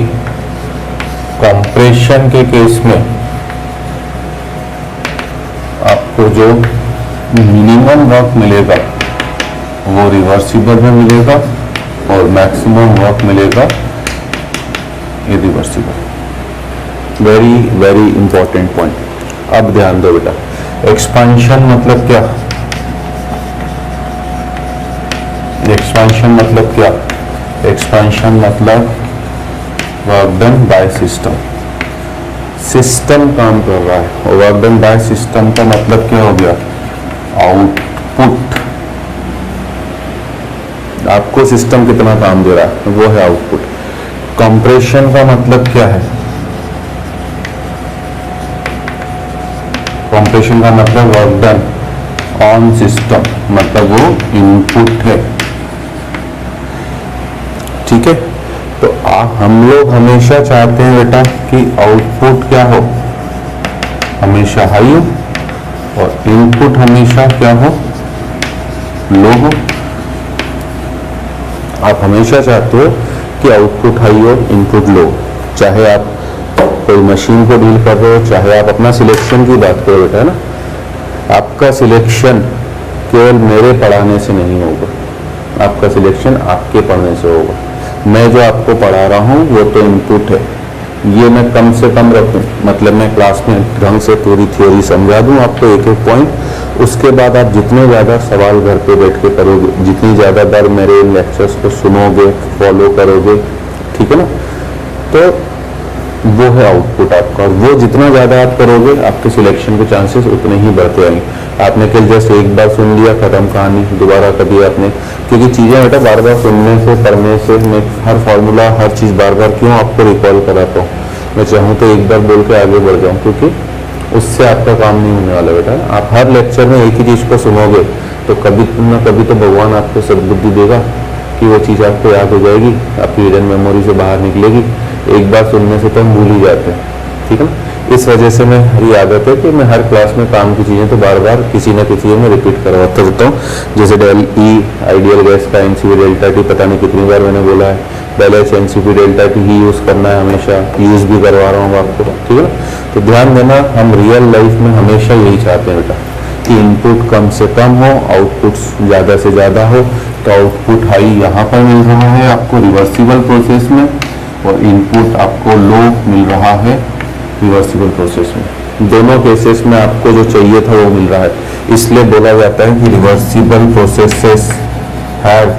कंप्रेशन के केस में आपको जो मिनिमम वर्क मिलेगा वो रिवर्सिबल में मिलेगा, और मैक्सिमम वर्क मिलेगा irreversible. Very very important point. अब ध्यान दो बेटा, एक्सपांशन मतलब क्या, एक्सपांशन मतलब क्या, एक्सपांशन मतलब work done by system, system काम कर रहा है, और वर्क डन बाय सिस्टम का मतलब क्या हो गया, आउटपुट। आपको सिस्टम कितना काम दे रहा है वो है आउटपुट। कंप्रेशन का मतलब क्या है, कंप्रेशन का मतलब वर्क डन ऑन सिस्टम, मतलब वो इनपुट है, ठीक है। तो हम लोग हमेशा चाहते हैं बेटा कि आउटपुट क्या हो, हमेशा हाई हो, और इनपुट हमेशा क्या हो, लो हो। आप हमेशा चाहते हो कि आउटपुट हाई हो, इनपुट लो, चाहे आप कोई मशीन को डील कर रहे हो, चाहे आप अपना सिलेक्शन की बात करो बेटा, है ना, आपका सिलेक्शन केवल मेरे पढ़ाने से नहीं होगा, आपका सिलेक्शन आपके पढ़ने से होगा। मैं जो आपको पढ़ा रहा हूँ वो तो इनपुट है, ये मैं कम से कम रखूँ, मतलब मैं क्लास में ढंग से पूरी थ्योरी समझा दूँ आपको एक एक पॉइंट। उसके बाद आप जितने ज़्यादा सवाल घर पे बैठ के करोगे, जितनी ज़्यादा बार मेरे इन लेक्चर्स को सुनोगे, फॉलो करोगे, ठीक है ना, तो वो है आउटपुट आपका। और वो जितना ज़्यादा आप करोगे आपके सिलेक्शन के चांसेस उतने ही बढ़ते आएंगे। आपने कल जस्ट एक बार सुन लिया, खत्म कहानी, दोबारा कभी आपने, क्योंकि चीज़ें बेटा बार बार सुनने से, पढ़ने से, मैं हर फॉर्मूला, हर चीज़ बार बार क्यों आपको रिकॉल कराता हूँ। मैं चाहूँ तो एक बार बोल के आगे बढ़ जाऊँ, क्योंकि उससे आपका काम नहीं होने वाला बेटा। आप हर लेक्चर में एक ही चीज़ को सुनोगे तो कभी ना कभी तो भगवान आपको सद्बुद्धि देगा कि वो चीज़ आपको याद हो जाएगी, आपकी हिडन मेमोरी से बाहर निकलेगी। एक बार सुनने से तो हम भूल ही जाते हैं, ठीक है ना। इस वजह से मेरी आदत है कि मैं हर क्लास में काम की चीज़ें तो बार बार किसी न किसी में रिपीट करवाता रहता हूँ। जैसे डेल ई आइडियल गैस का एनसीपी डेल्टा टी पता नहीं कितनी बार मैंने बोला है, del H NCP delta T ही यूज़ करना है, हमेशा यूज़ भी करवा रहा हूँ आपको, ठीक है ना। तो ध्यान देना, हम रियल लाइफ में हमेशा यही चाहते हैं बेटा कि इनपुट कम से कम हो, आउटपुट ज़्यादा से ज़्यादा हो। तो आउटपुट हाई यहाँ पर मिल रहा है आपको रिवर्सिबल प्रोसेस में, और इनपुट आपको लो मिल रहा है रिवर्सिबल प्रोसेस में। दोनों केसेस में आपको जो चाहिए था वो मिल रहा है। इसलिए बोला जाता है कि reversible processes have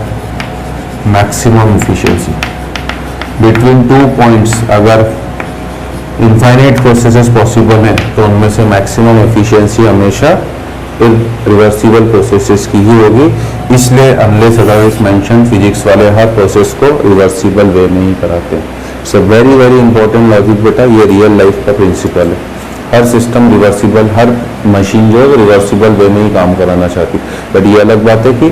maximum efficiency between 2 points. अगर इनफाइनाइट प्रोसेसेस पॉसिबल है तो उनमें से मैक्सिमम एफिशिएंसी हमेशा रिवर्सिबल प्रोसेसेस की ही होगी। इसलिए अनलेस अदरवाइज मेंशन फिजिक्स वाले हर प्रोसेस को रिवर्सिबल वे में ही कराते हैं। It's a very very important logic बेटा, ये रियल लाइफ का प्रिंसिपल है। हर सिस्टम रिवर्सिबल, हर मशीन जो है रिवर्सिबल वे में ही काम कराना चाहती है। बट ये अलग बात है कि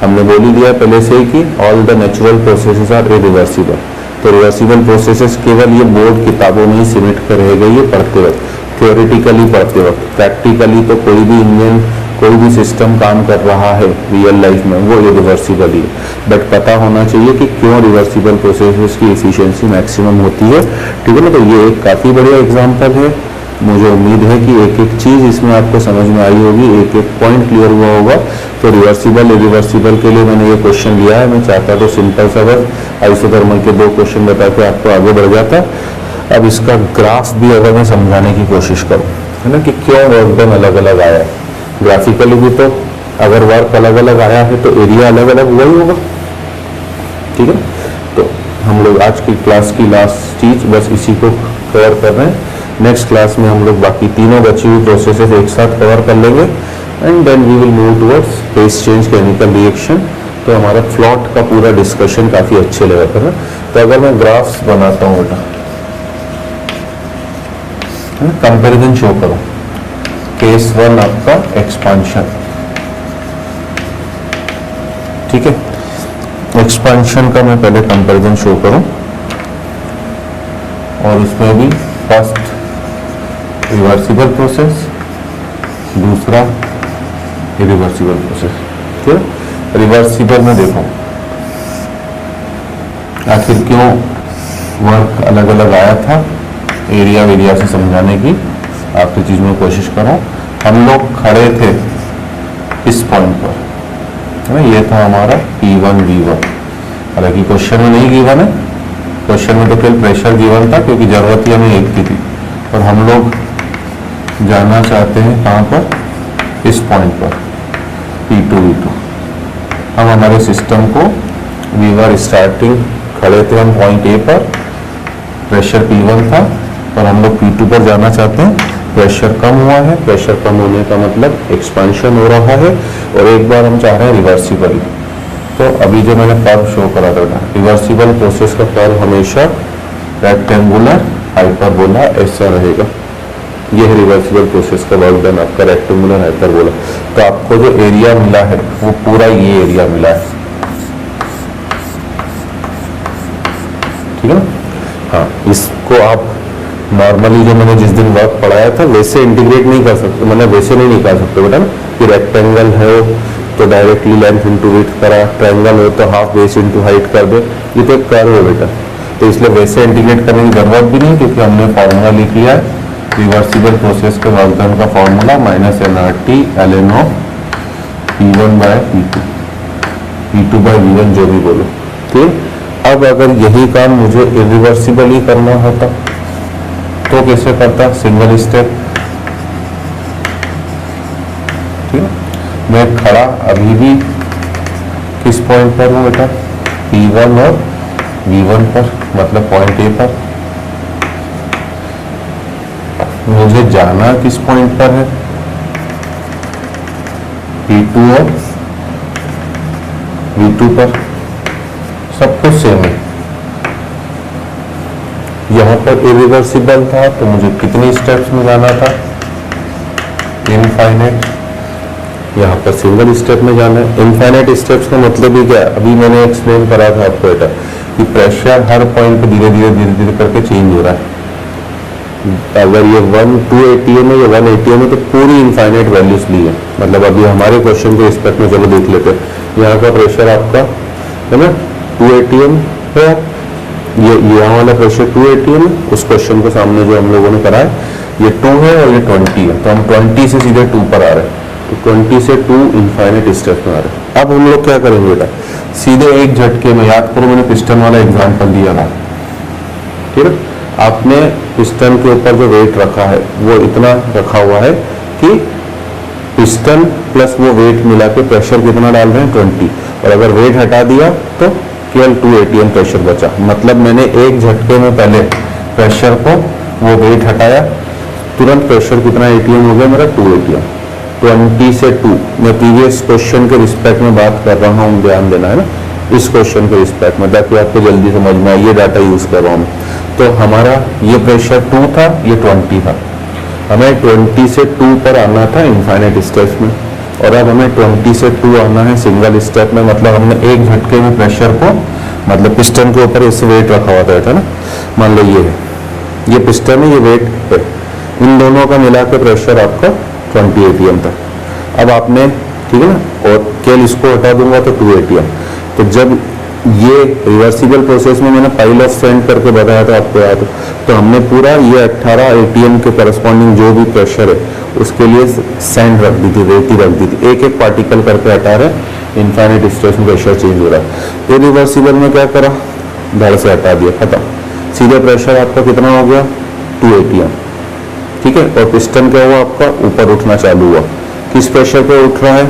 हमने बोल ही दिया पहले से ही कि all the natural processes are irreversible. तो रिवर्सिबल प्रोसेसेस केवल ये बोर्ड किताबों में ही सिमट कर रह गई है पढ़ते वक्त, थ्योरेटिकली पढ़ते वक्त। प्रैक्टिकली तो कोई भी इंजन, कोई भी सिस्टम काम कर रहा है रियल लाइफ में वो रिवर्सिबल ही है। बट पता होना चाहिए कि क्यों रिवर्सिबल प्रोसेसेस की एफिशिएंसी मैक्सिमम होती है, ठीक है ना। तो ये एक काफ़ी बढ़िया एग्जांपल है। मुझे उम्मीद है कि एक एक चीज़ इसमें आपको समझ में आई होगी, एक एक पॉइंट क्लियर हुआ होगा। तो रिवर्सिबल इरिवर्सिबल के लिए मैंने ये क्वेश्चन लिया है। मैं चाहता तो सिंपल सा बस आइसोथर्मल के 2 क्वेश्चन बता के आपको आगे बढ़ जाता। अब इसका ग्राफ भी अगर मैं समझाने की कोशिश करूँ, है ना, कि क्यों वर्क डन अलग अलग आया है। ग्राफिकली भी तो अगर वर्क अलग अलग आया है तो एरिया अलग अलग हुआ ही होगा, ठीक है। तो हम लोग आज की क्लास की लास्ट चीज बस इसी को कवर कर रहे हैं। नेक्स्ट क्लास में हम लोग बाकी तीनों बची हुई प्रोसेसेस एक साथ कवर कर लेंगे and then we will move towards phase change chemical reaction. तो हमारा फ्लॉट का पूरा डिस्कशन काफ़ी अच्छे लेवल पर है। तो अगर मैं ग्राफ्स बनाता हूँ बेटा, कंपैरिजन शो करूँ, केस 1 आपका एक्सपांशन, ठीक है। एक्सपांशन का मैं पहले कंपैरिजन शो करूं और उसमें भी फर्स्ट रिवर्सिबल प्रोसेस, दूसरा इरिवर्सिबल प्रोसेस, ठीक है। रिवर्सिबल में देखो आखिर क्यों वर्क अलग अलग आया था, एरिया वेरिया से समझाने की आपकी चीज में कोशिश करो। हम लोग खड़े थे इस पॉइंट पर, है ना, ये था हमारा P1 V1। हालांकि क्वेश्चन में नहीं गिवन है, क्वेश्चन में तो केवल प्रेशर गिवन था क्योंकि जरूरत ही हमें एक की थी। और हम लोग जाना चाहते हैं कहाँ पर, इस पॉइंट पर P2 V2। हम हमारे सिस्टम को वीवर स्टार्टिंग खड़े थे हम पॉइंट A पर, प्रेशर P1 था और हम लोग P2 पर जाना चाहते हैं। प्रेशर कम हुआ है, प्रेशर कम होने का मतलब एक्सपांशन हो रहा है और एक बार हम चाह रहे हैं रिवर्सिबल। तो अभी जो मैंने कर्व शो करा था रिवर्सिबल प्रोसेस का कर्व हमेशा रेक्टेंगुलर हाइपरबोला ऐसा रहेगा। ये है रिवर्सिबल प्रोसेस का वर्क डन आपका रेक्टेंगुलर हाइपरबोला। तो आपको जो एरिया मिला है वो पूरा ये एरिया मिला है, ठीक है ना। हाँ, इसको आप नॉर्मली जो मैंने जिस दिन वर्क पढ़ाया था वैसे इंटीग्रेट नहीं कर सकते, मतलब वैसे नहीं निकाल सकते बेटा ना कि रेक्टेंगल है तो डायरेक्टली लेंथ इंटू विड्थ करा, ट्रायंगल हो तो हाफ बेस इंटू हाइट कर दे। ये तो एक कर्व है बेटा। तो इसलिए वैसे इंटीग्रेट करने की जरूरत भी नहीं, क्योंकि हमने फॉर्मूला लिख लिया है रिवर्सिबल प्रोसेस के वर्क डन का formula -nRT ln of P1 by P2, P2 by V1 जो भी बोलो। ठीक, अब अगर यही काम मुझे इरिवर्सिबली करना होता तो कैसे करता? Single step. ठीक है, मैं खड़ा अभी भी किस पॉइंट पर हूं बेटा? P1 और V1 पर, मतलब पॉइंट A पर। मुझे जाना किस पॉइंट पर है? P2 और V2 पर। सब कुछ सेम है। यहां पर इरिवर्सिबल था तो मुझे कितनी स्टेप्स में जाना था? इनफाइनाइट। यहाँ पर सिंगल स्टेप में जाना है। इनफाइनाइट स्टेप्स का मतलब ही क्या है? अभी मैंने एक्सप्लेन करा था आपको बेटा कि प्रेशर हर पॉइंट पे धीरे धीरे करके चेंज हो रहा है। अगर ये 2 ATM है या 1 ATM है तो पूरी इनफाइनाइट वैल्यूज ली है। मतलब अभी हमारे क्वेश्चन के रिस्पेक्ट में चलो देख लेते हैं। यहाँ का प्रेशर आपका है ना 2 ATM है, ये यहाँ वाला प्रेशर 2 ATM है। उस क्वेश्चन के सामने जो हम लोगों ने करा है ये 2 है और ये 20 है, तो हम 20 से सीधे 2 पर आ रहे हैं। तो 20 से 2 इनफाइनाइट स्टेप में आ रहे हैं। अब हम लोग क्या करेंगे बेटा? सीधे एक झटके में, याद करो मैंने पिस्टन वाला एग्जाम्पल दिया था, ठीक है? आपने पिस्टन के ऊपर जो वेट रखा है वो इतना रखा हुआ है कि पिस्टन प्लस वो वेट मिला के प्रेशर कितना डाल रहे हैं? 20। और अगर वेट हटा दिया तो केवल 2 ATM प्रेशर बचा। मतलब मैंने एक झटके में पहले प्रेशर को वो वेट हटाया, तुरंत प्रेशर कितना ATM हो गया मेरा? 2 ATM। 20 से 2। मैं प्रीवियस क्वेश्चन के रिस्पेक्ट में बात कर रहा हूँ, ध्यान देना है ना, इस क्वेश्चन के रिस्पेक्ट में, ताकि आपको जल्दी समझ में आए। ये डाटा यूज कर रहा हूँ। तो हमारा ये प्रेशर 2 था, ये 20 था। हमें 20 से 2 पर आना था इनफाइनाइट स्टेप में, और अब हमें 20 से 2 आना है सिंगल स्टेप में। मतलब हमने एक झटके में प्रेशर को, मतलब पिस्टन के ऊपर इससे वेट रखा हुआ था ना, मान लो ये है, ये पिस्टन है, ये वेट है, इन दोनों का मिला के प्रेशर आपका 20 ATM था। अब आपने, ठीक है ना, और केवल इसको हटा दूंगा तो 2 ATM। तो जब ये रिवर्सिबल प्रोसेस में मैंने पाइल ऑफ सैंड करके बताया था आपको याद हो, तो हमने पूरा ये 18 ATM के करस्पॉन्डिंग जो भी प्रेशर है उसके लिए सैंड रख दी थी, रेती रख दी थी। एक एक पार्टिकल करके हटा रहे, इनफाइनाइट स्टेप में प्रेशर चेंज हो रहा है। तो रिवर्सिबल में क्या करा? धड़ से हटा दिया, खत्म। सीधे प्रेशर आपका कितना हो गया? 2 ATM, ठीक है। और पिस्टन क्या हुआ आपका? ऊपर उठना चालू हुआ। किस प्रेशर पे उठ रहा है?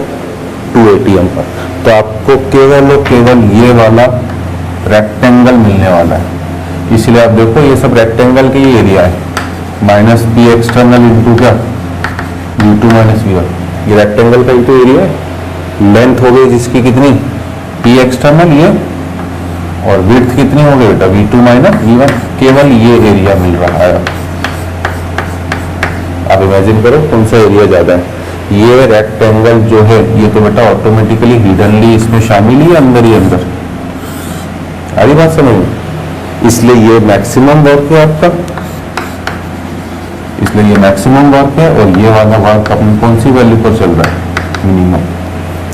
2 ATM पर। तो आपको केवल और केवल ये वाला रेक्टेंगल मिलने वाला है। इसलिए आप देखो ये सब रेक्टेंगल के ही एरिया है, -P एक्सटर्नल इंटू क्या? V2 - V1। ये रेक्टेंगल का ही तो एरिया है। लेंथ हो गई जिसकी कितनी? P एक्सटर्नल ये, और विड्थ कितनी हो गई बेटा? V2 - V1। केवल ये एरिया मिल रहा है। आप इमेजिन करो कौन सा एरिया ज्यादा है। ये रेक्टेंगल जो है ये तो बेटा ऑटोमेटिकली हिडनली इसमें शामिल ही अंदर ही अंदर। आ रही बात समझ में? इसलिए ये मैक्सिमम वर्क है आपका, इसलिए ये मैक्सिमम वर्क है, और ये वाला वर्क अपनी कौन सी वैल्यू पर चल रहा है? मिनिमम।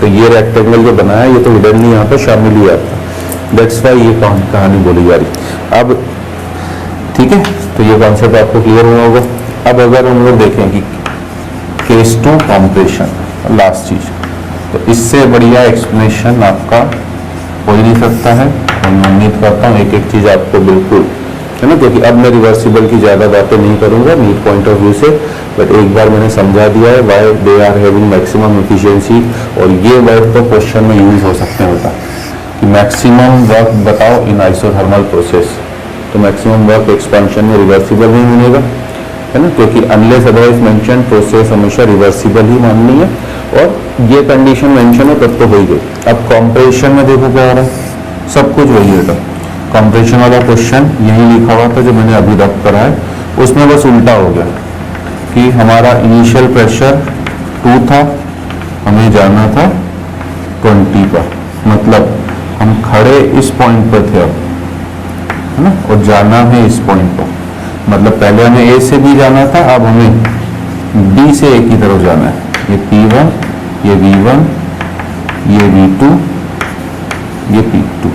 तो ये रेक्टेंगल जो बना है ये तो हिडनली यहाँ पर शामिल ही आपका। दैट्स वाई ये कहानी बोली जा रही। अब ठीक है, तो ये कॉन्सेप्ट आपको क्लियर हुआ होगा। अब अगर हम लोग देखें कि केस 2 कॉम्प्रेशन, लास्ट चीज, तो इससे बढ़िया एक्सप्लेनेशन आपका हो ही नहीं सकता है। और मैं उम्मीद करता हूँ एक एक चीज आपको बिल्कुल, है ना, क्योंकि अब मैं रिवर्सिबल की ज्यादा बातें नहीं करूंगा नीट पॉइंट ऑफ व्यू से, बट एक बार मैंने समझा दिया है why they are having maximum efficiency. और ये वर्ड तो क्वेश्चन में यूज हो सकते हैं बेटा कि मैक्सिमम वर्क बताओ इन आइसोथर्मल प्रोसेस। तो मैक्सिमम वर्क एक्सपेंशन में रिवर्सिबल नहीं मिलेगा, है ना, क्योंकि अनलेस अदरवाइज मेंशन प्रोसेस हमेशा रिवर्सिबल ही माननी है। और ये कंडीशन मेंशन है तब तो हो ही गई। अब कॉम्प्रेशन में देखो क्या हो रहा है, सब कुछ वही है। कॉम्प्रेशन वाला क्वेश्चन यही लिखा हुआ था जो मैंने अभी रख करा है, उसमें बस उल्टा हो गया कि हमारा इनिशियल प्रेशर 2 था, हमें जाना था 20 पर। मतलब हम खड़े इस पॉइंट पर थे अब, है ना, और जाना है इस पॉइंट पर। मतलब पहले हमें A से B जाना था, अब हमें B से A की तरफ जाना है। ये P1, ये V1, ये V2, ये P2।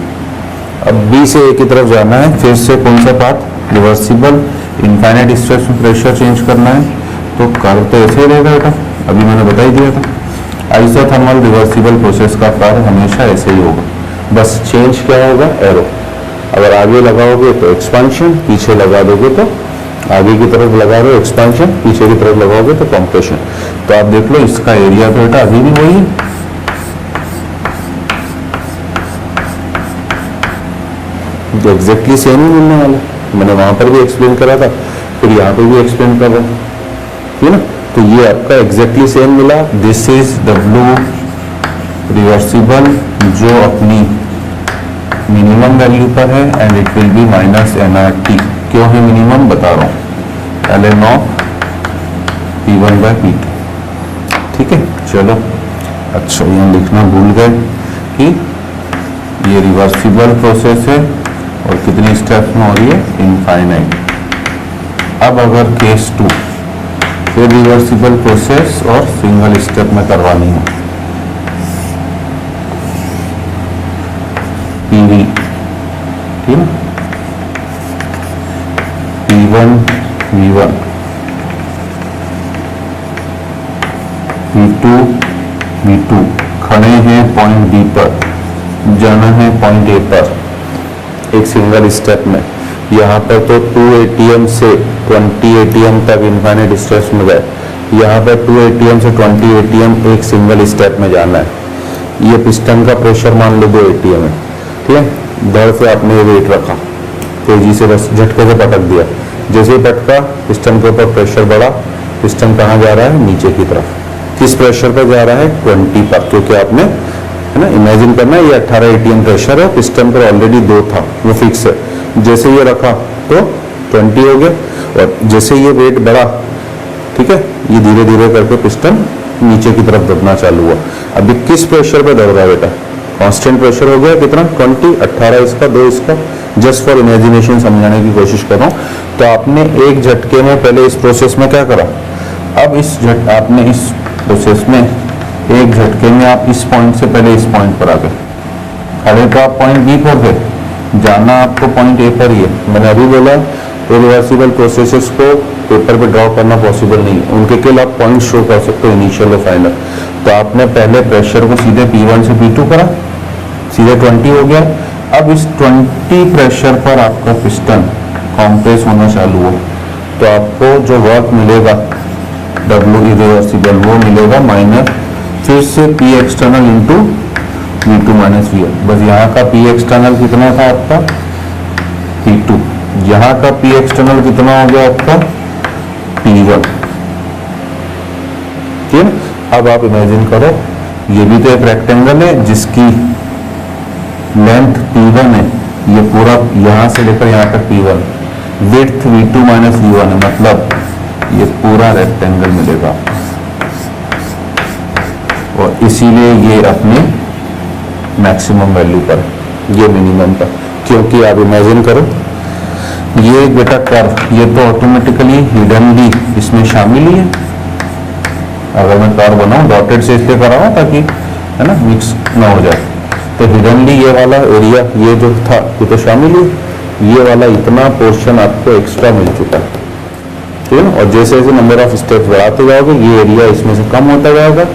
अब बी से ए की तरफ जाना है, फिर से कौन सा पाथ, रिवर्सिबल, इनफाइनाइट स्ट्रेस में प्रेशर चेंज करना है, तो कर्व तो ऐसे ही रहेगा बेटा, अभी मैंने बता ही दिया था। आइसोथर्मल रिवर्सिबल प्रोसेस का कार्य हमेशा ऐसे ही होगा, बस चेंज क्या होगा, एरो। अगर आगे लगाओगे तो एक्सपांशन, पीछे लगा दोगे तो आगे की तरफ लगा रहे हो एक्सपांशन, पीछे की तरफ लगाओगे तो कंप्रेशन। तो आप देख लो इसका एरिया तो बेटा अभी भी वही है, जो एग्जैक्टली सेम ही मिलने वाला। मैंने वहां पर भी एक्सप्लेन करा था, फिर यहाँ पे भी एक्सप्लेन कर रहा हूँ, ठीक है ना। तो ये आपका एग्जैक्टली सेम मिला। दिस इज W रिवर्सिबल, जो अपनी मिनिमम वैल्यू पर है, and it will B minus NRT। क्यों है मिनिमम बता रहा हूँ, ln ऑफ P1/P2, ठीक है। चलो अच्छा, यहाँ लिखना भूल गए कि ये रिवर्सिबल प्रोसेस है और कितनी स्टेप्स में हो रही है, इनफाइनाइट। अब अगर केस 2, फिर रिवर्सिबल प्रोसेस और सिंगल स्टेप में करवानी हो, PV, ठीक है, P1 V1, P2 V2, खड़े हैं पॉइंट B पर, जाना है पॉइंट A पर एक सिंगल स्टेप में। यहाँ पर तो 2 ATM से 20 ATM तक इनफाइनाइट स्टेप्स में गए, यहाँ पर 2 ATM से 20 ATM एक सिंगल स्टेप में जाना है। ये पिस्टन का प्रेशर मान लो 2 ATM है, ठीक है। दर से आपने वेट रखा, तेजी से बस झटके से पटक दिया, जैसे ही पटका पिस्टन के ऊपर प्रेशर बढ़ा, पिस्टन कहाँ जा रहा है, नीचे की तरफ। किस प्रेशर पर जा रहा है, 20 पर, क्योंकि आपने, है ना, इमेजिन करना है ये 18 ATM प्रेशर है, पिस्टन पर ऑलरेडी 2 था, वो फिक्स है। जैसे ये रखा तो 20 हो गया, और जैसे ये वेट बढ़ा, ठीक है, ये धीरे धीरे करके पिस्टन नीचे की तरफ दबना चालू हुआ। अभी किस प्रेशर पे दब रहा है बेटा, कांस्टेंट प्रेशर हो गया, कितना, 20, 18 इसका, 2 इसका, जस्ट फॉर इमेजिनेशन समझाने की कोशिश कर रहा हूँ। तो आपने एक झटके में पहले इस प्रोसेस में क्या करा, अब आपने इस प्रोसेस में एक झटके में आप इस पॉइंट से पहले इस पॉइंट पर आ गए, खड़े तो आप पॉइंट बी पर थे, जाना आपको पॉइंट ए पर ही है। मैंने अभी बोला रिवर्सिबल प्रोसेसेस को पेपर पे ड्रॉ करना पॉसिबल नहीं है, उनके केवल आप पॉइंट शो कर सकते हो, इनिशियल और फाइनल। तो आपने पहले प्रेशर को सीधे P1 से P2 करा, सीधे 20 हो गया। अब इस 20 प्रेशर पर आपका पिस्टन कॉम्प्रेस होना चालू हो, तो आपको जो वर्क मिलेगा W इरिवर्सिबल वो मिलेगा माइनस फिर से P external into V2 minus V1। बस यहाँ का P एक्सटर्नल कितना था आपका, P2, यहाँ का P एक्सटर्नल कितना हो गया आपका, P1, ठीक है। अब आप इमेजिन करो, ये भी तो एक रेक्टेंगल है जिसकी लेंथ P1 है, ये पूरा यहाँ से लेकर यहाँ तक P1, width V2 minus V1 है, मतलब ये पूरा रेक्टेंगल मिलेगा, और इसीलिए ये अपने मैक्सिमम वैल्यू पर, ये मिनिमम पर। क्योंकि आप इमेजिन करो, ये बेटा कर्व, ये तो ऑटोमेटिकली हिडनली इसमें शामिल ही है। अगर मैं कर्व बनाऊं, डॉटेड से इसलिए कर रहा हूं ताकि, है ना, मिक्स ना हो जाए। तो हिडनली ये वाला एरिया, ये जो था ये तो शामिल ही, ये वाला इतना पोर्शन आपको एक्स्ट्रा मिल चुका है, ठीक है ना। और जैसे जैसे नंबर ऑफ स्टेप्स बढ़ाते जाओगे, ये एरिया इसमें से कम होता जाएगा।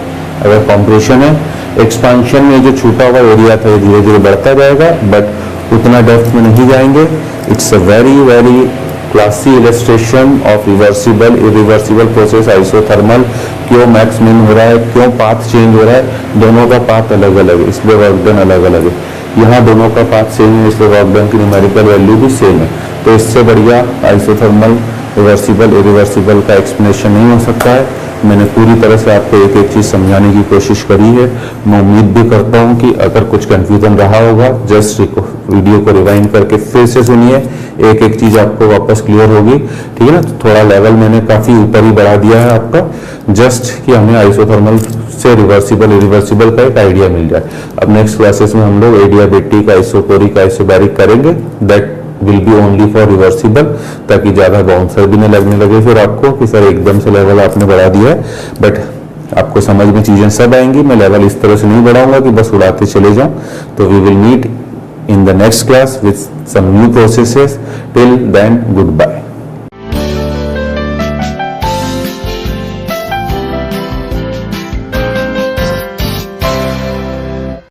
अगर कॉम्प्रेशन है, एक्सपांशन में जो छूटा हुआ एरिया था धीरे धीरे बढ़ता जाएगा, बट उतना डेप्थ में नहीं जाएंगे। It's a very very classy illustration of reversible irreversible process isothermal. क्यों मैक्स मिन हो रहा है, क्यों पाथ चेंज हो रहा है, दोनों का पाथ अलग अलग है, इसलिए वर्क डन अलग अलग है। यहाँ दोनों का पाथ सेम है, इसलिए वर्क डन की न्यूमेरिकल वैल्यू भी सेम है। तो इससे बढ़िया आइसोथर्मल रिवर्सिबल इरिवर्सिबल का एक्सप्लेनेशन नहीं हो सकता है। मैंने पूरी तरह से आपको एक एक चीज़ समझाने की कोशिश करी है। मैं उम्मीद भी करता हूँ कि अगर कुछ कंफ्यूजन रहा होगा, जस्ट वीडियो को रिवाइंड करके फिर से सुनिए, एक एक चीज़ आपको वापस क्लियर होगी, ठीक है ना। तो थोड़ा लेवल मैंने काफ़ी ऊपर ही बढ़ा दिया है आपका, जस्ट कि हमें आइसोथर्मल से रिवर्सिबल इरिवर्सिबल का एक आइडिया मिल जाए। अब नेक्स्ट क्लासेस में हम लोग एडियाबेटिक, आइसोकोरिक, आइसोबैरिक करेंगे, that will B only for reversible, ताकि ज़्यादा बाउंसर भी नहीं लगने लगे फिर आपको कि सर एकदम से लेवल आपने बढ़ा दिया है। बट आपको समझ में चीज़ें सब आएंगी। मैं लेवल इस तरह से नहीं बढ़ाऊंगा कि बस उड़ाते चले जाऊं। तो we will meet in the next class with some new processes. Till then, goodbye.